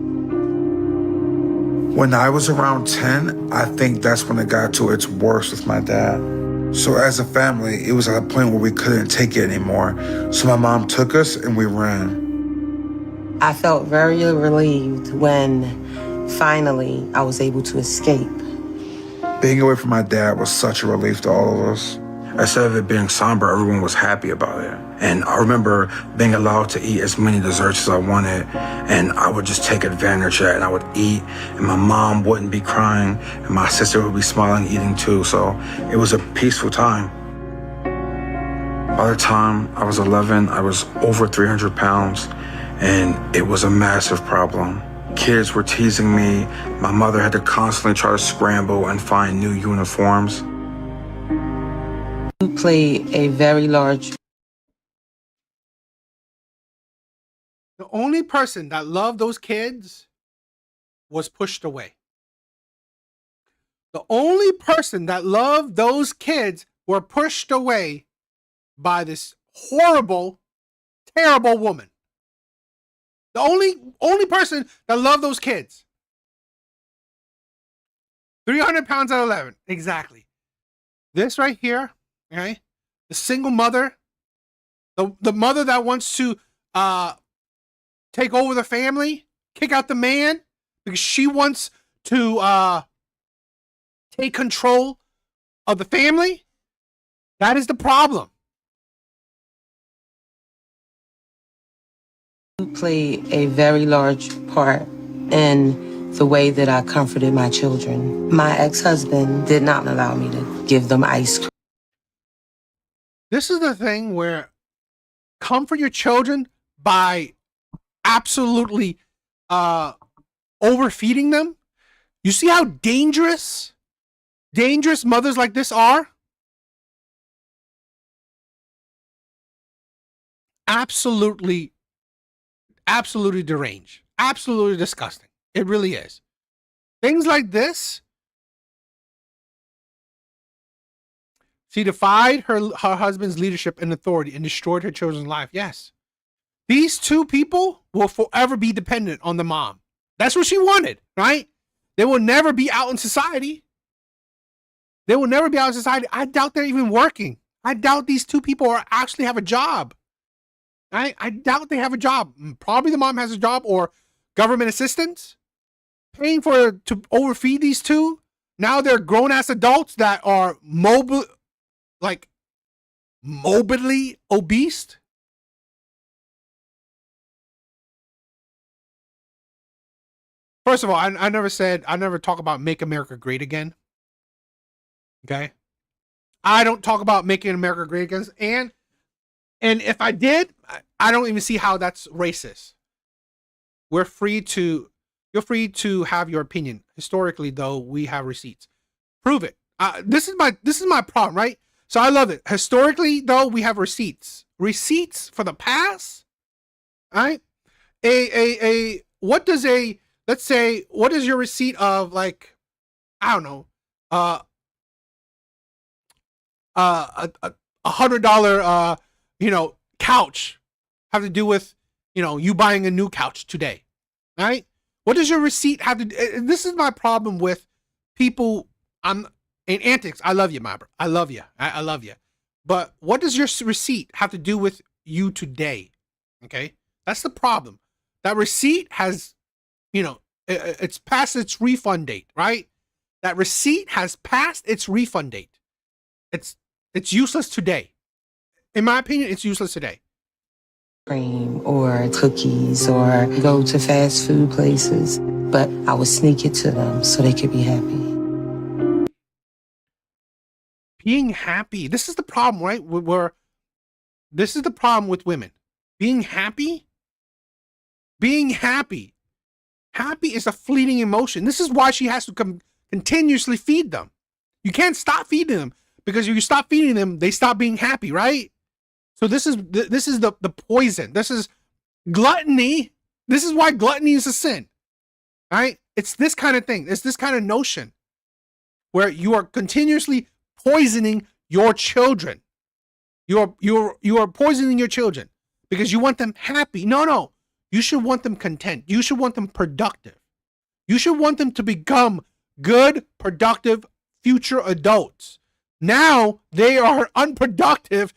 When I was around 10, I think that's when it got to its worst with my dad. So as a family, it was at a point where we couldn't take it anymore. So my mom took us and we ran. I felt very relieved when finally I was able to escape. Being away from my dad was such a relief to all of us. Instead of it being somber, everyone was happy about it. And I remember being allowed to eat as many desserts as I wanted, and I would just take advantage of it, and I would eat, and my mom wouldn't be crying, and my sister would be smiling, eating too, so it was a peaceful time. By the time I was 11, I was over 300 pounds, and it was a massive problem. Kids were teasing me. My mother had to constantly try to scramble and find new uniforms. Played a very large. The only person that loved those kids was pushed away. The only person that loved those kids were pushed away by this horrible, terrible woman. The only person that loved those kids. 300 pounds at 11. Exactly. This right here, okay? The single mother, the mother that wants to take over the family, kick out the man because she wants to take control of the family. That is the problem. Played a very large part in the way that I comforted my children. My ex-husband did not allow me to give them ice cream. This is the thing where comfort your children by absolutely overfeeding them. You see how dangerous mothers like this are? Absolutely deranged. Absolutely disgusting. It really is. Things like this. She defied her husband's leadership and authority and destroyed her children's life. Yes. These two people will forever be dependent on the mom. That's what she wanted, right? They will never be out in society. They will never be out in society. I doubt they're even working. I doubt these two people are actually have a job. I doubt they have a job. Probably the mom has a job or government assistance. Paying to overfeed these two. Now they're grown-ass adults that are morbidly obese. First of all, I never talk about Make America Great Again. Okay? I don't talk about making America great again. And if I did, I don't even see how that's racist. You're free to have your opinion. Historically, though, we have receipts. Prove it. This is my problem, right? So I love it. Historically, though, we have receipts. Receipts for the past. All right? What is your receipt of, like, I don't know, $100 couch have to do with you buying a new couch today, right? What does your receipt have to do? This is my problem with people. In antics. I love you, my bro. I love you. I love you. But what does your receipt have to do with you today? Okay, that's the problem. That receipt has, it's past its refund date, right? That receipt has passed its refund date. It's useless today. In my opinion, it's useless today. Cream or cookies or go to fast food places, but I would sneak it to them so they could be happy. Being happy. This is the problem, right? This is the problem with women. Being happy. Happy is a fleeting emotion. This is why she has to continuously feed them. You can't stop feeding them because if you stop feeding them, they stop being happy, right? So this is the poison. This is gluttony. This is why gluttony is a sin, right? It's this kind of thing. It's this kind of notion where you are continuously poisoning your children. You are poisoning your children because you want them happy. No. You should want them content. You should want them productive. You should want them to become good, productive future adults. Now they are unproductive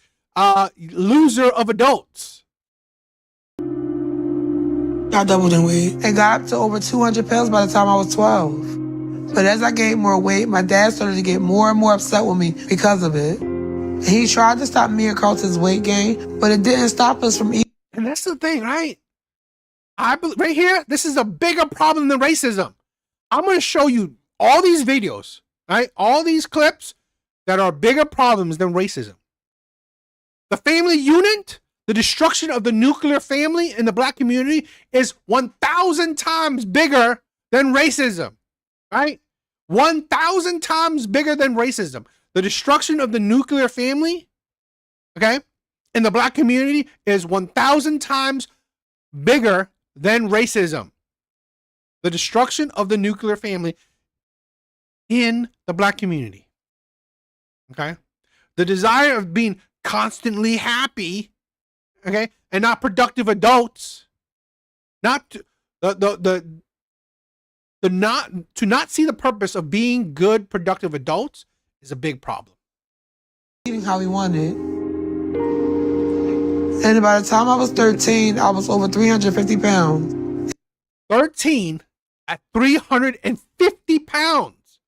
loser of adults. I doubled in weight and got up to over 200 pounds by the time I was 12. But as I gained more weight, my dad started to get more and more upset with me because of it. And he tried to stop me and Carlton's weight gain, but it didn't stop us from eating. And that's the thing, right? Right here, this is a bigger problem than racism. I'm going to show you all these videos, right? All these clips that are bigger problems than racism. The family unit, the destruction of the nuclear family in the black community is 1,000 times bigger than racism, right? 1,000 times bigger than racism. The destruction of the nuclear family, okay, in the black community is 1,000 times bigger than racism. The destruction of the nuclear family in the black community, okay? The desire of being constantly happy, okay, and not productive adults, not to not see the purpose of being good, productive adults is a big problem. Eating how we wanted. And by the time I was 13, I was over 350 pounds. 13 at 350 pounds.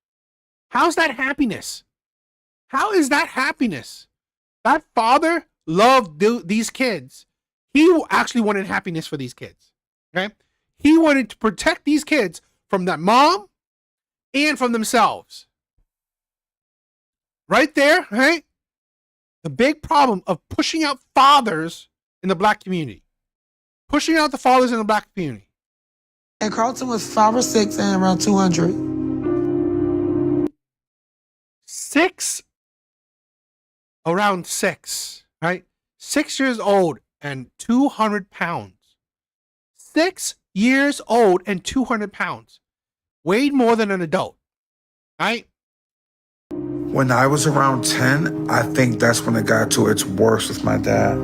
How's that happiness? How is that happiness? That father loved these kids. He actually wanted happiness for these kids. Okay? He wanted to protect these kids from that mom and from themselves. Right there, right? The big problem of pushing out fathers in the black community. Pushing out the fathers in the black community. And Carlton was 5 or 6 and around 200. 6? Around 6, right? 6 years old and 200 pounds. 6 years old and 200 pounds. Weighed more than an adult, right? When I was around 10, I think that's when it got to its worst with my dad.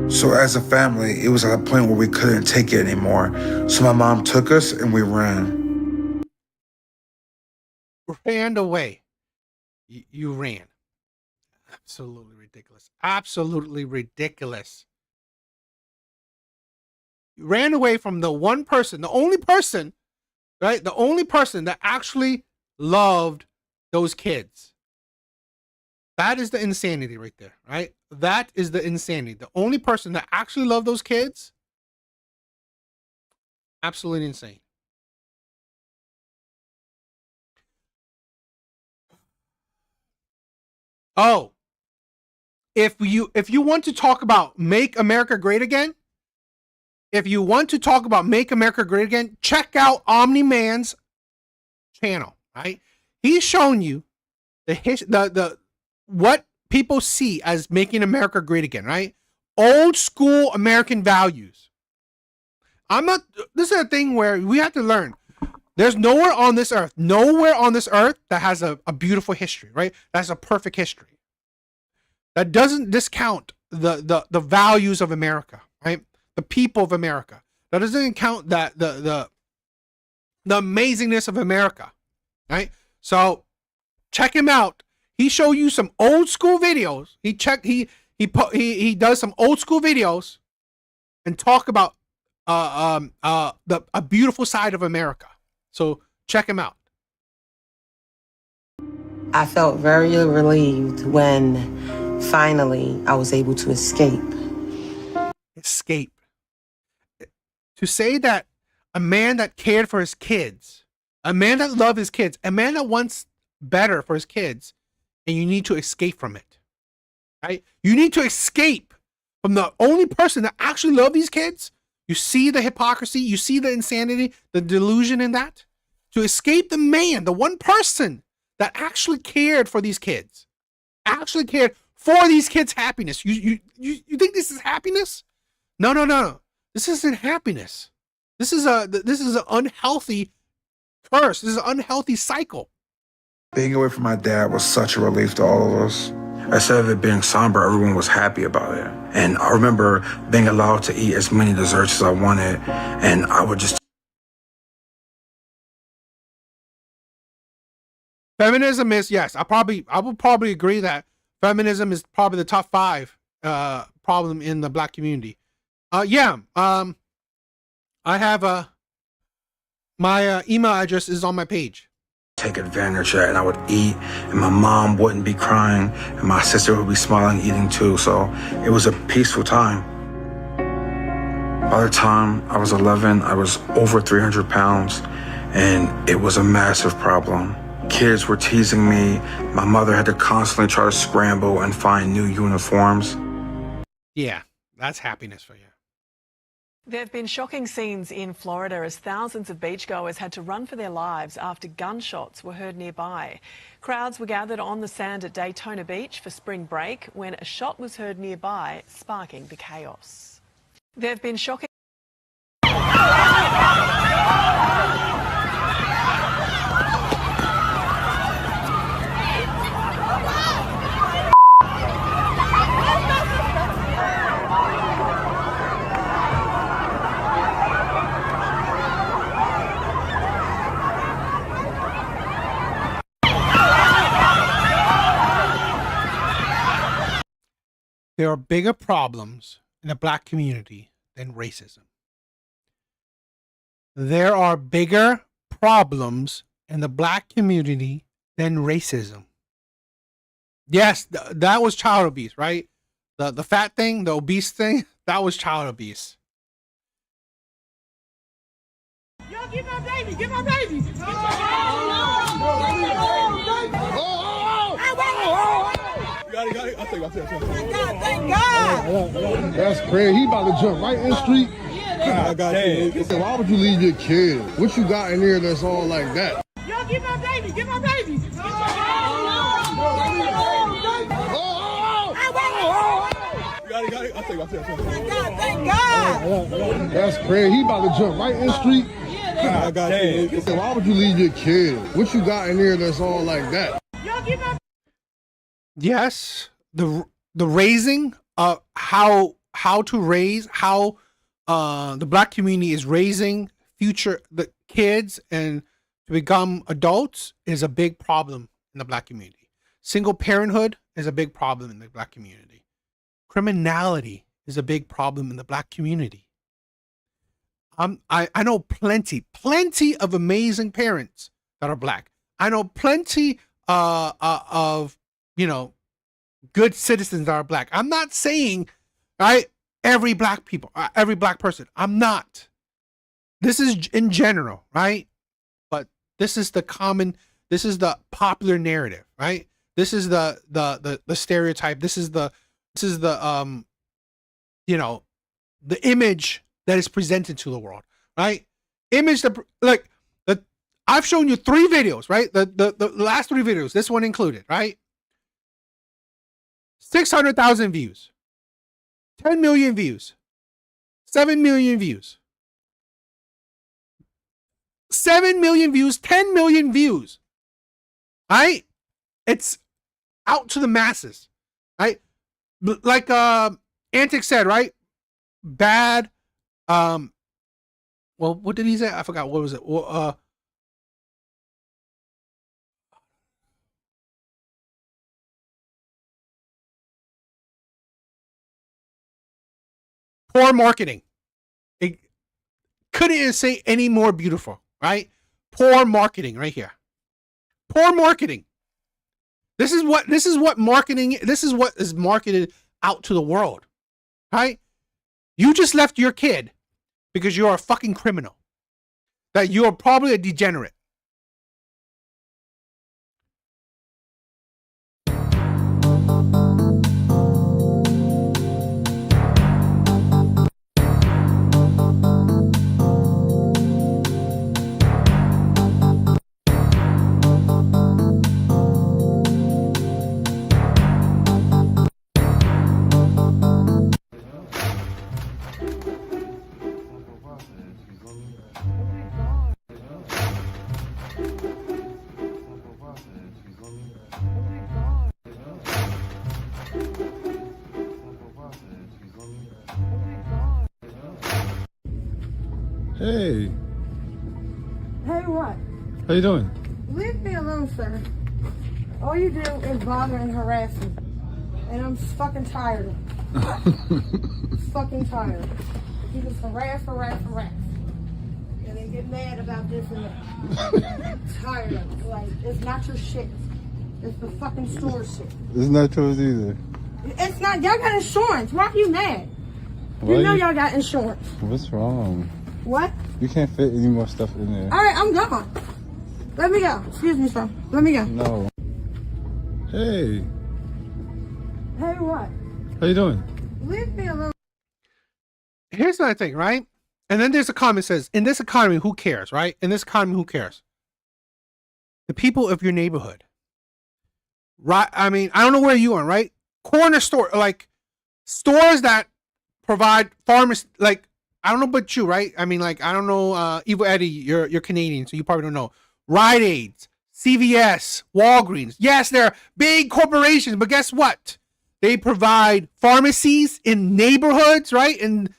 So as a family, it was at a point where we couldn't take it anymore. So my mom took us and we ran. Ran away. You ran. Absolutely ridiculous. Absolutely ridiculous. You ran away from the one person, the only person, right? The only person that actually loved those kids. That is the insanity right there, right? That is the insanity. The only person that actually loved those kids. Absolutely insane. Oh, if you want to talk about Make America Great Again, check out Omni Man's channel, right? He's shown you the what people see as making America great again, right? Old school American values. This is a thing where we have to learn. There's nowhere on this earth that has a beautiful history, right? That's a perfect history. That doesn't discount the values of America, right? The people of America. That doesn't count that the amazingness of America, right? So check him out. He showed you some old school videos. He does some old school videos and talk about a beautiful side of America. So check him out. I felt very relieved when finally I was able to escape. Escape. To say that a man that cared for his kids, a man that loved his kids, a man that wants better for his kids, and you need to escape from it, right? You need to escape from the only person that actually loved these kids. You see the hypocrisy, you see the insanity, the delusion in that. To escape the man, the one person that actually cared for these kids, actually cared for these kids' happiness. You think this is happiness? No. This isn't happiness. This is an unhealthy curse. This is an unhealthy cycle. Being away from my dad was such a relief to all of us. Instead of it being somber, everyone was happy about it. And I remember being allowed to eat as many desserts as I wanted, and I would just... Feminism is, yes, I would probably agree that feminism is probably the top 5 problem in the Black community. I have my email address is on my page. Take advantage of it, and I would eat, and my mom wouldn't be crying, and my sister would be smiling, eating too. So it was a peaceful time. By the time I was 11, I was over 300 pounds, and it was a massive problem. Kids were teasing me. My mother had to constantly try to scramble and find new uniforms. Yeah, that's happiness for you. There have been shocking scenes in Florida as thousands of beachgoers had to run for their lives after gunshots were heard nearby. Crowds were gathered on the sand at Daytona Beach for spring break when a shot was heard nearby, sparking the chaos. There have been shocking... There are bigger problems in the Black community than racism. There are bigger problems in the Black community than racism. Yes, that was child abuse, right? The fat thing, the obese thing, that was child abuse. Yo, get my baby, get my baby. Got it. I'll take it. Thank God. That's crazy. He about to jump right in the street. I got you. Why would you leave your kid? What you got in here that's all like that? Yo, get my baby, get my baby. Got it. I'll take it. Thank God. That's crazy. He about to jump right in the street. I got you. Why would you leave your kid? What you got in here that's all like that? Yo, get my... Yes, the raising of how the black community is raising the kids and to become adults is a big problem in the black community. Single parenthood is a big problem in the black community. Criminality is a big problem in the black community. I know plenty of amazing parents that are black. I know plenty of good citizens that are black. I'm not saying right every black person. I'm not. This is in general, right? But this is the popular narrative, right? This is the stereotype. This is the image that is presented to the world, right? Image that I've shown you 3 videos, right? The last 3 videos, this one included, right? 600,000 views, 10 million views, 7 million views, 7 million views, 10 million views, right? It's out to the masses, right? Like Antic said, right? Bad. Well, what did he say? I forgot. What was it? Well, poor marketing. It couldn't say any more beautiful, right? Poor marketing right here. Poor marketing. This is what marketing. This is what is marketed out to the world, right? You just left your kid because you're a fucking criminal. That you're probably a degenerate. Hey, Hey, what? how you doing? Leave me alone, sir. All you do is bother and harass me. And I'm fucking tired of it. Fucking tired. You just harass. And then get mad about this and that. Tired of it. Like, it's not your shit. It's the fucking store shit. It's not yours either. It's not. Y'all got insurance. Why are you mad? Why You know you- y'all got insurance. What's wrong? What? You can't fit any more stuff in there. All right, I'm gone. Let me go. Excuse me, sir. Let me go. No. Hey, Hey, what? how you doing? Leave me alone. Here's another thing, right? And then there's a comment that says, in this economy, who cares, right? In this economy, who cares? The people of your neighborhood. Right? I mean, I don't know where you are, right? Corner store, like stores that provide pharmacy, like, I don't know about you, right? I mean, like, I don't know, Evil Eddie, you're Canadian, so you probably don't know. Rite Aids, CVS, Walgreens. Yes, they're big corporations, but guess what? They provide pharmacies in neighborhoods, right? In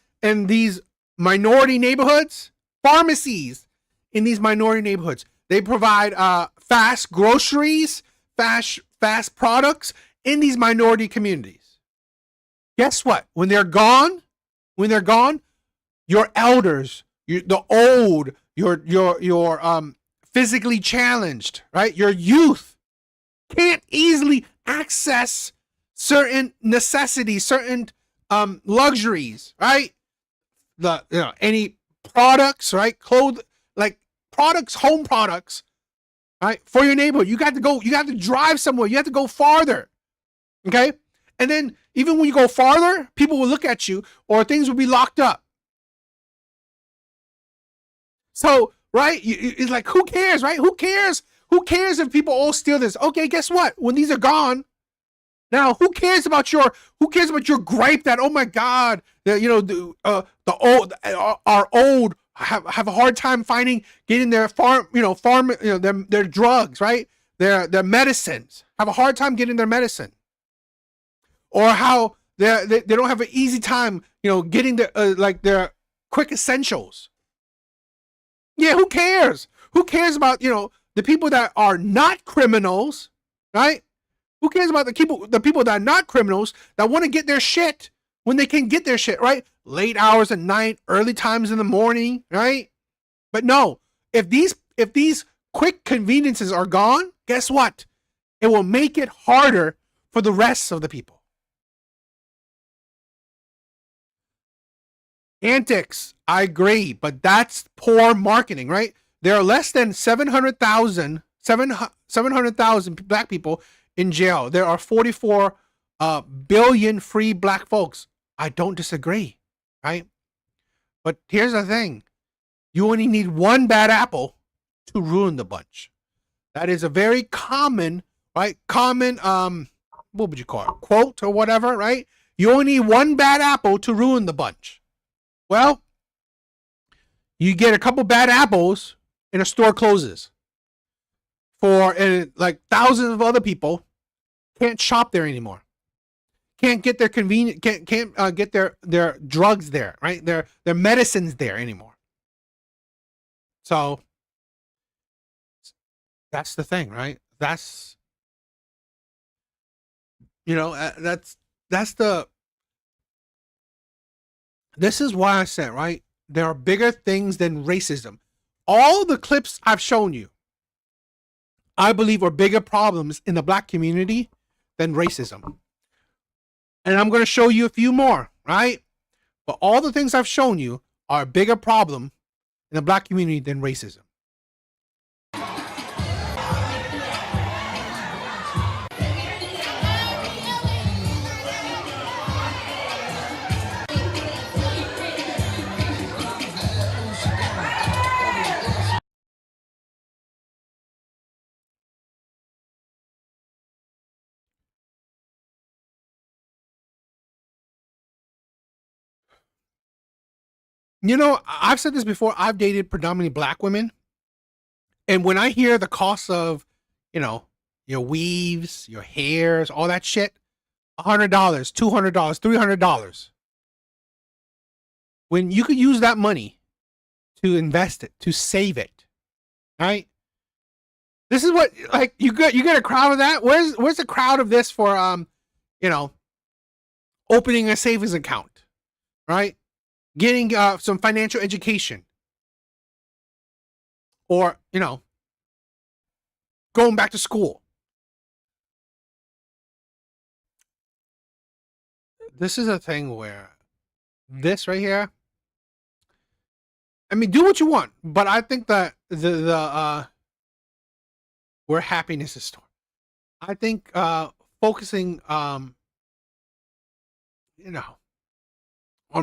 these minority neighborhoods. Pharmacies in these minority neighborhoods. They provide fast groceries, fast products in these minority communities. Guess what? When they're gone, your elders, the old, your physically challenged, right? Your youth can't easily access certain necessities, certain luxuries, right? Any products, right? Products, home products, right? For your neighborhood. You got to drive somewhere. You have to go farther. Okay? And then even when you go farther, people will look at you or things will be locked up. So, right? It's like, who cares, right? Who cares? Who cares if people all steal this? Okay, guess what? When these are gone, now who cares about your gripe that, oh my God, the old are old, have a hard time getting their their drugs, right? Their medicines, have a hard time getting their medicine. Or how They don't have an easy time, getting their quick essentials. Yeah, who cares? Who cares about, the people that are not criminals, right? Who cares about the people that are not criminals that want to get their shit when they can get their shit, right? Late hours at night, early times in the morning, right? But no, if these quick conveniences are gone, guess what? It will make it harder for the rest of the people. Antics, I agree, but that's poor marketing, right? There are less than 700,000 black people in jail. There are 44 billion free black folks. I don't disagree, right? But here's the thing. You only need one bad apple to ruin the bunch. That is a very common, right? Common, what would you call it? Quote or whatever, right? You only need one bad apple to ruin the bunch. Well, you get a couple bad apples and a store closes. And like thousands of other people can't shop there anymore. Can't get their can't get their drugs there, right? Their medicines there anymore. So that's the thing, right? That's this is why I said, right? There are bigger things than racism. All the clips I've shown you, I believe, are bigger problems in the black community than racism. And I'm going to show you a few more, right? But all the things I've shown you are a bigger problem in the black community than racism. I've said this before. I've dated predominantly black women. And when I hear the cost of, your weaves, your hairs, all that shit, $100, $200, $300. When you could use that money to invest it, to save it, right? This is what, like, you get a crowd of that. Where's the crowd of this for, opening a savings account, right? Getting some financial education, or going back to school. This is a thing where this right here, I mean, do what you want, but I think that where happiness is stored. I think focusing on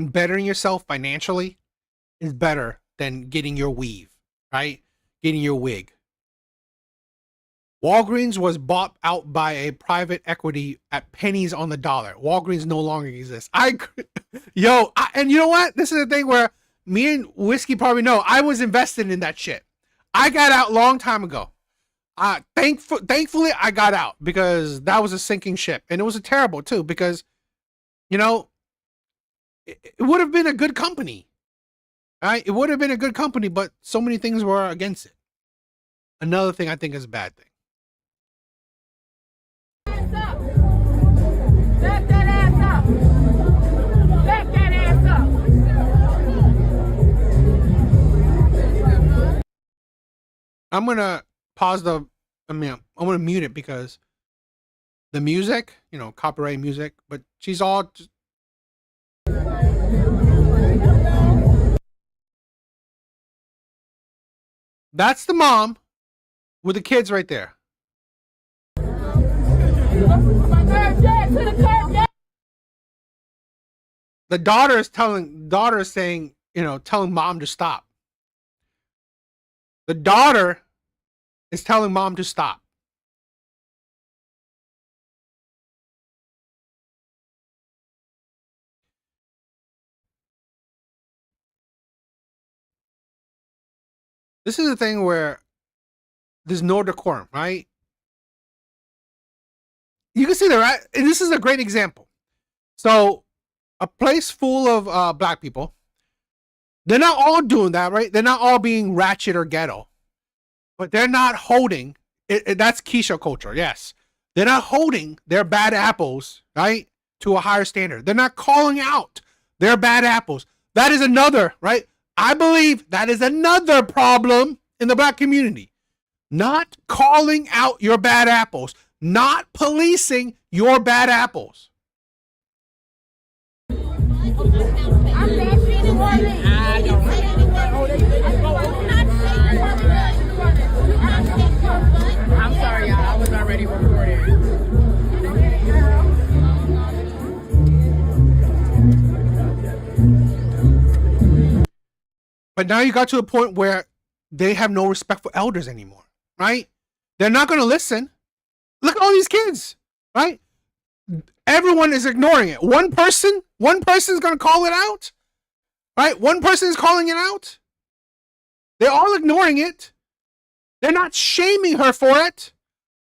bettering yourself financially is better than getting your weave, right? Getting your wig. Walgreens was bought out by a private equity at pennies on the dollar. Walgreens no longer exists. And you know what? This is the thing where me and Whiskey probably know. I was invested in that shit. I got out a long time ago. Thankfully, I got out because that was a sinking ship. And it was terrible too because, it would have been a good company, right? It would have been a good company, but so many things were against it. Another thing I think is a bad thing. Back that ass up. Back that ass up. I'm going to pause I'm going to mute it because the music, copyright music, but she's all just, that's the mom with the kids right there. The daughter is saying, telling mom to stop. The daughter is telling mom to stop. This is the thing where there's no decorum, right? You can see that, right? And this is a great example. So a place full of black people, they're not all doing that, right? They're not all being ratchet or ghetto, but they're not holding that's Keisha culture. Yes. They're not holding their bad apples, right, to a higher standard. They're not calling out their bad apples. That is another, right? I believe that is another problem in the black community. Not calling out your bad apples, not policing your bad apples. I'm sorry, y'all. I was already recording. But now you got to a point where they have no respect for elders anymore, right? They're not going to listen. Look at all these kids, right? Everyone is ignoring it. One person is going to call it out, right? One person is calling it out. They're all ignoring it. They're not shaming her for it.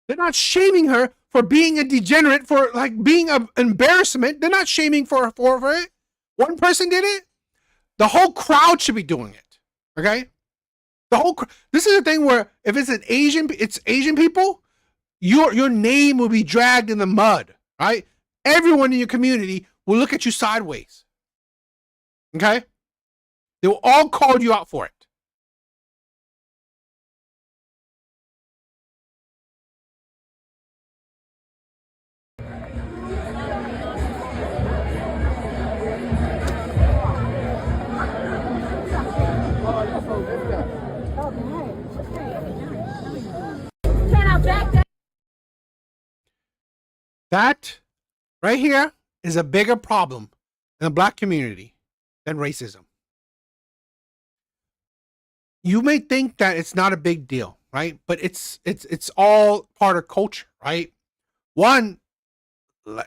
They're not shaming her for being a degenerate, for like being an embarrassment. They're not shaming for it. One person did it. The whole crowd should be doing it. Okay? This is the thing where if it's Asian people, your name will be dragged in the mud, right? Everyone in your community will look at you sideways. Okay? They will all call you out for it. That right here is a bigger problem in the black community than racism. You may think that it's not a big deal, right? But it's all part of culture, right? One,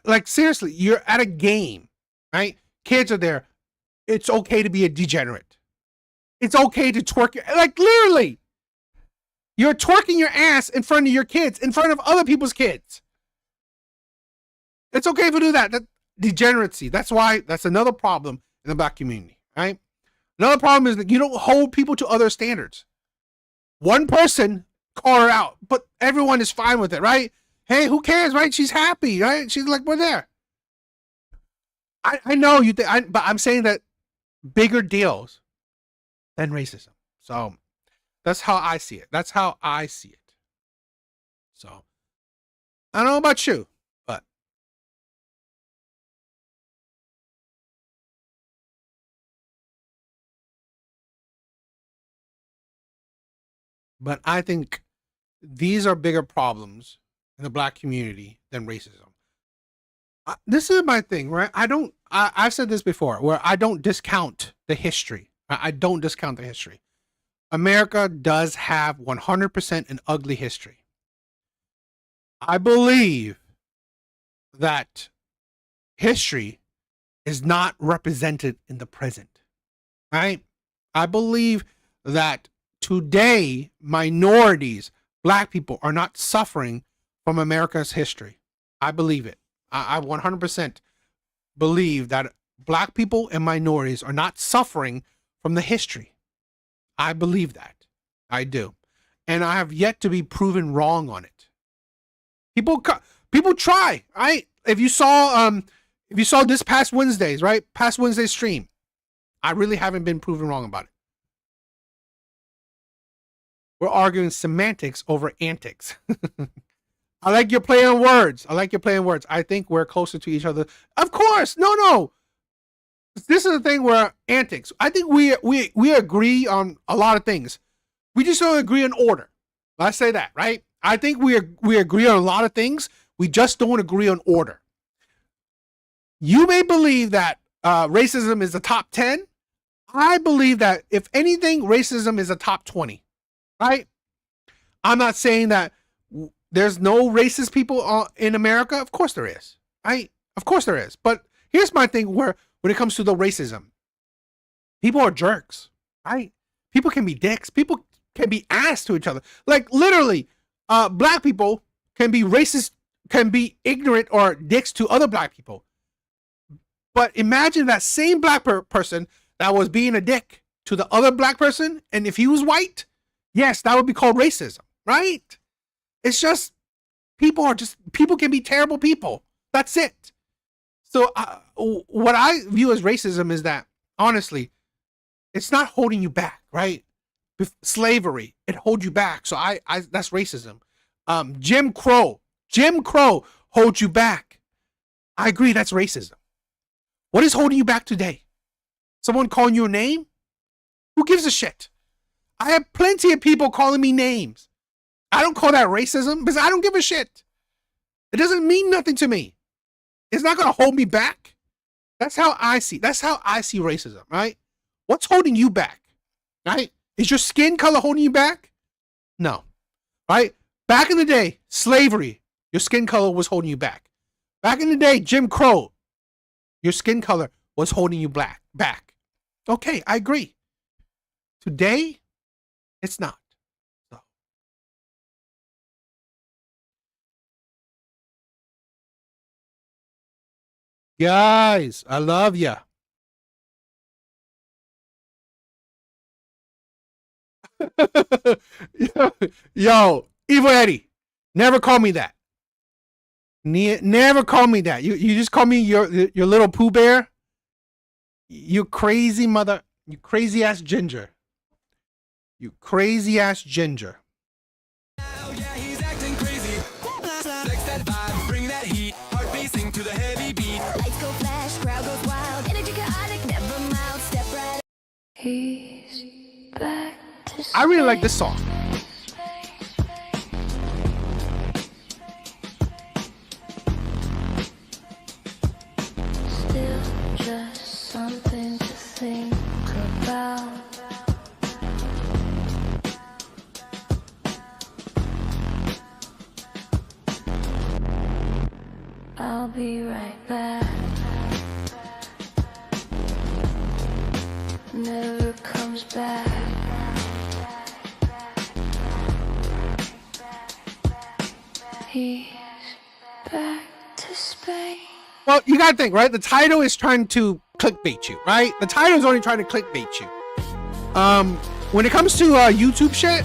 like seriously, you're at a game, right? Kids are there. It's okay to be a degenerate. It's okay to twerk. Like literally, you're twerking your ass in front of your kids, in front of other people's kids. It's okay if you do that. That degeneracy. That's another problem in the black community, right? Another problem is that you don't hold people to other standards. One person called her out, but everyone is fine with it, right? Hey, who cares, right? She's happy, right? She's like, we're there. I know you think, but I'm saying that bigger deals than racism. So that's how I see it. So I don't know about you. But I think these are bigger problems in the black community than racism. This is my thing, right? I've said this before, where I don't discount the history. I don't discount the history. America does have 100% an ugly history. I believe that history is not represented in the present, right? I believe that today, minorities, black people are not suffering from America's history. I believe it. I 100% believe that black people and minorities are not suffering from the history. I believe that. I do. And I have yet to be proven wrong on it. People try, right? If you saw this past Wednesday's, right? Past Wednesday's stream, I really haven't been proven wrong about it. We're arguing semantics over antics. I like your play on words. I think we're closer to each other. Of course. No. This is the thing where antics. I think we agree on a lot of things. We just don't agree on order. Let's say that, right? I think we agree on a lot of things. We just don't agree on order. You may believe that racism is the top 10. I believe that if anything, racism is a top 20. Right? I'm not saying that there's no racist people in America. Of course there is. Right? Of course there is. But here's my thing where when it comes to the racism, people are jerks. Right? People can be dicks. People can be ass to each other. Like literally, black people can be racist, can be ignorant or dicks to other black people. But imagine that same black person that was being a dick to the other black person, and if he was white, yes, that would be called racism, right? It's just people can be terrible people. That's it. So what I view as racism is that, honestly, it's not holding you back, right? Slavery, it holds you back. So I that's racism. Jim Crow holds you back. I agree, that's racism. What is holding you back today? Someone calling you a name? Who gives a shit? I have plenty of people calling me names. I don't call that racism because I don't give a shit. It doesn't mean nothing to me. It's not going to hold me back. That's how I see racism, right? What's holding you back, right? Is your skin color holding you back? No, right? Back in the day, slavery, your skin color was holding you back. Back in the day, Jim Crow, your skin color was holding you back. Okay, I agree. Today, it's not. So. Guys, I love ya. Yo, Evil Eddie, never call me that. Never call me that. You just call me your little Pooh Bear. You crazy ass ginger. You crazy ass ginger. I really like this song. Still just something to think about. I'll be right back. Never comes back. He's back to Spain. Well, you gotta think, right? The title is trying to clickbait you, right? The title is only trying to clickbait you. When it comes to YouTube shit,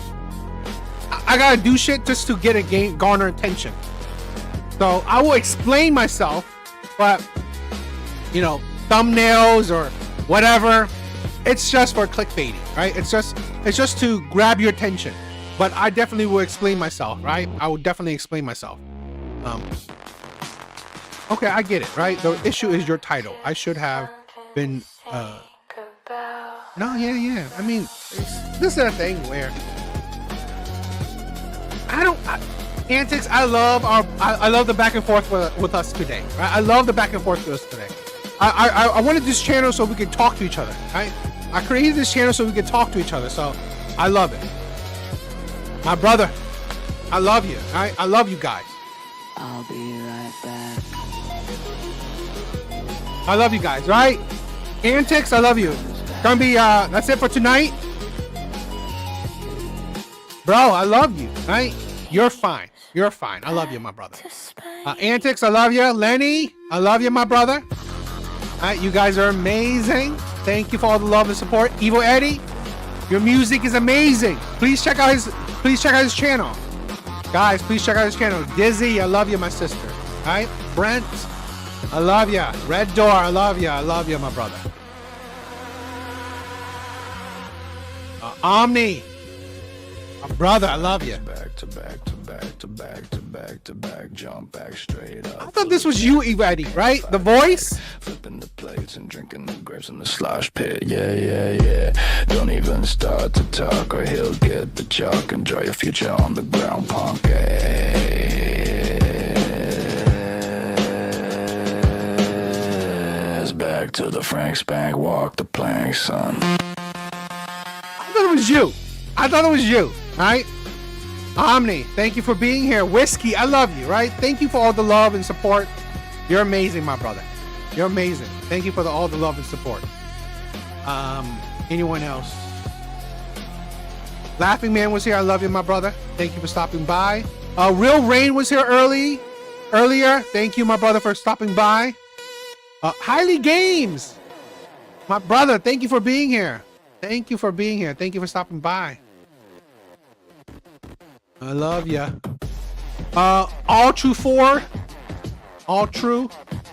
I gotta do shit just to garner attention. So I will explain myself, but you know, thumbnails or whatever, it's just for clickbaiting, right? It's just to grab your attention. But I definitely will explain myself, right? I will definitely explain myself. Okay, I get it, right? The issue is your title. I should have been no, yeah. I mean, this is a thing where Antics, I love the back and forth with us today. Right? I love the back and forth with us today. I wanted this channel so we could talk to each other, right? I created this channel so we could talk to each other, so I love it. My brother, I love you, all right? I love you guys. I'll be right back. I love you guys, right? Antics, I love you. Gonna be, that's it for tonight. Bro, I love you, right? You're fine. You're fine. I love you, my brother. Antics, I love you. Lenny, I love you, my brother. All right, you guys are amazing. Thank you for all the love and support. Evil Eddie, your music is amazing. Please check out his channel. Guys, please check out his channel. Dizzy, I love you, my sister. All right? Brent, I love you. Red Door, I love you. I love you, my brother. Omni, my brother, I love you. Back to back to back to back to back to back, jump back straight up. I thought this was you, Evil Eddie, right? The voice? Flipping the plates and drinking the grapes in the slosh pit. Yeah. Don't even start to talk or he'll get the chalk and draw your future on the ground, punk. Back to the Frank Spank, walk the plank, son. I thought it was you. All right? Omni, thank you for being here. Whiskey, I love you, right? Thank you for all the love and support. You're amazing, my brother. You're amazing. Thank you for all the love and support. Anyone else? Laughing Man was here. I love you, my brother. Thank you for stopping by. Real Rain was here earlier. Thank you, my brother, for stopping by. Highly Games, my brother, thank you for being here. Thank you for being here. Thank you for stopping by. I love ya. All True 4. All True.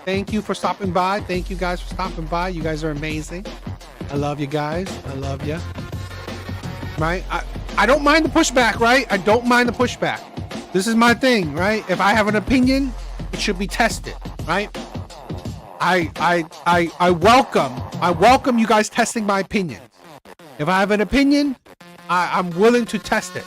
Thank you for stopping by. Thank you guys for stopping by. You guys are amazing. I love you guys. I love you. Right? I don't mind the pushback, right? I don't mind the pushback. This is my thing, right? If I have an opinion, it should be tested, right? I welcome you guys testing my opinion. If I have an opinion, I'm willing to test it.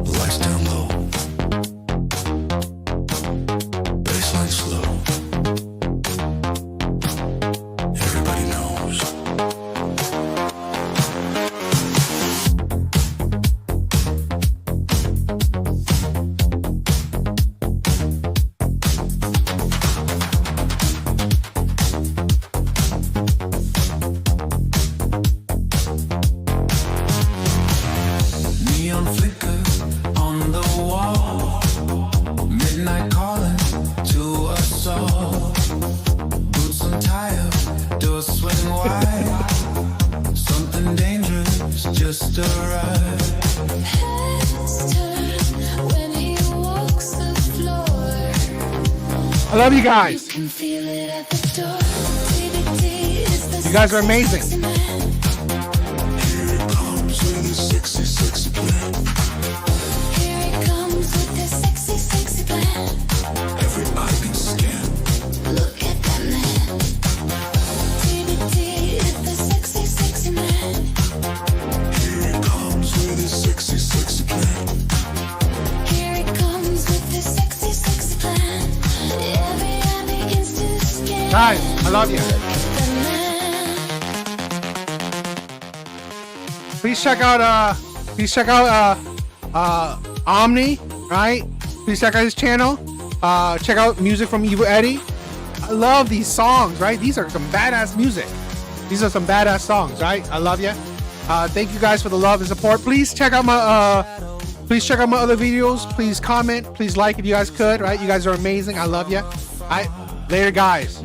Lights down low. Baseline slow. Everybody knows. Neon flicker on the wall. Midnight calling to us all. Boots untied, doors swing wide. Something dangerous just arrived. I love you guys. You guys are amazing. Here it comes with a sexy, sexy plan. Every eye can scan. Look at that man. TBT is the sexy, sexy man. Here it comes with a sexy, sexy plan. Here he comes with the sexy, sexy plan. Every eye begins to scan. Guys, I love you. Please check out Omni, right? Please check out his channel. Check out music from Evil Eddie. I love these songs, right? These are some badass music. These are some badass songs, right? I love you. Thank you guys for the love and support. Please check out my other videos. Please comment. Please like if you guys could, right? You guys are amazing. I love you. All right, later, guys.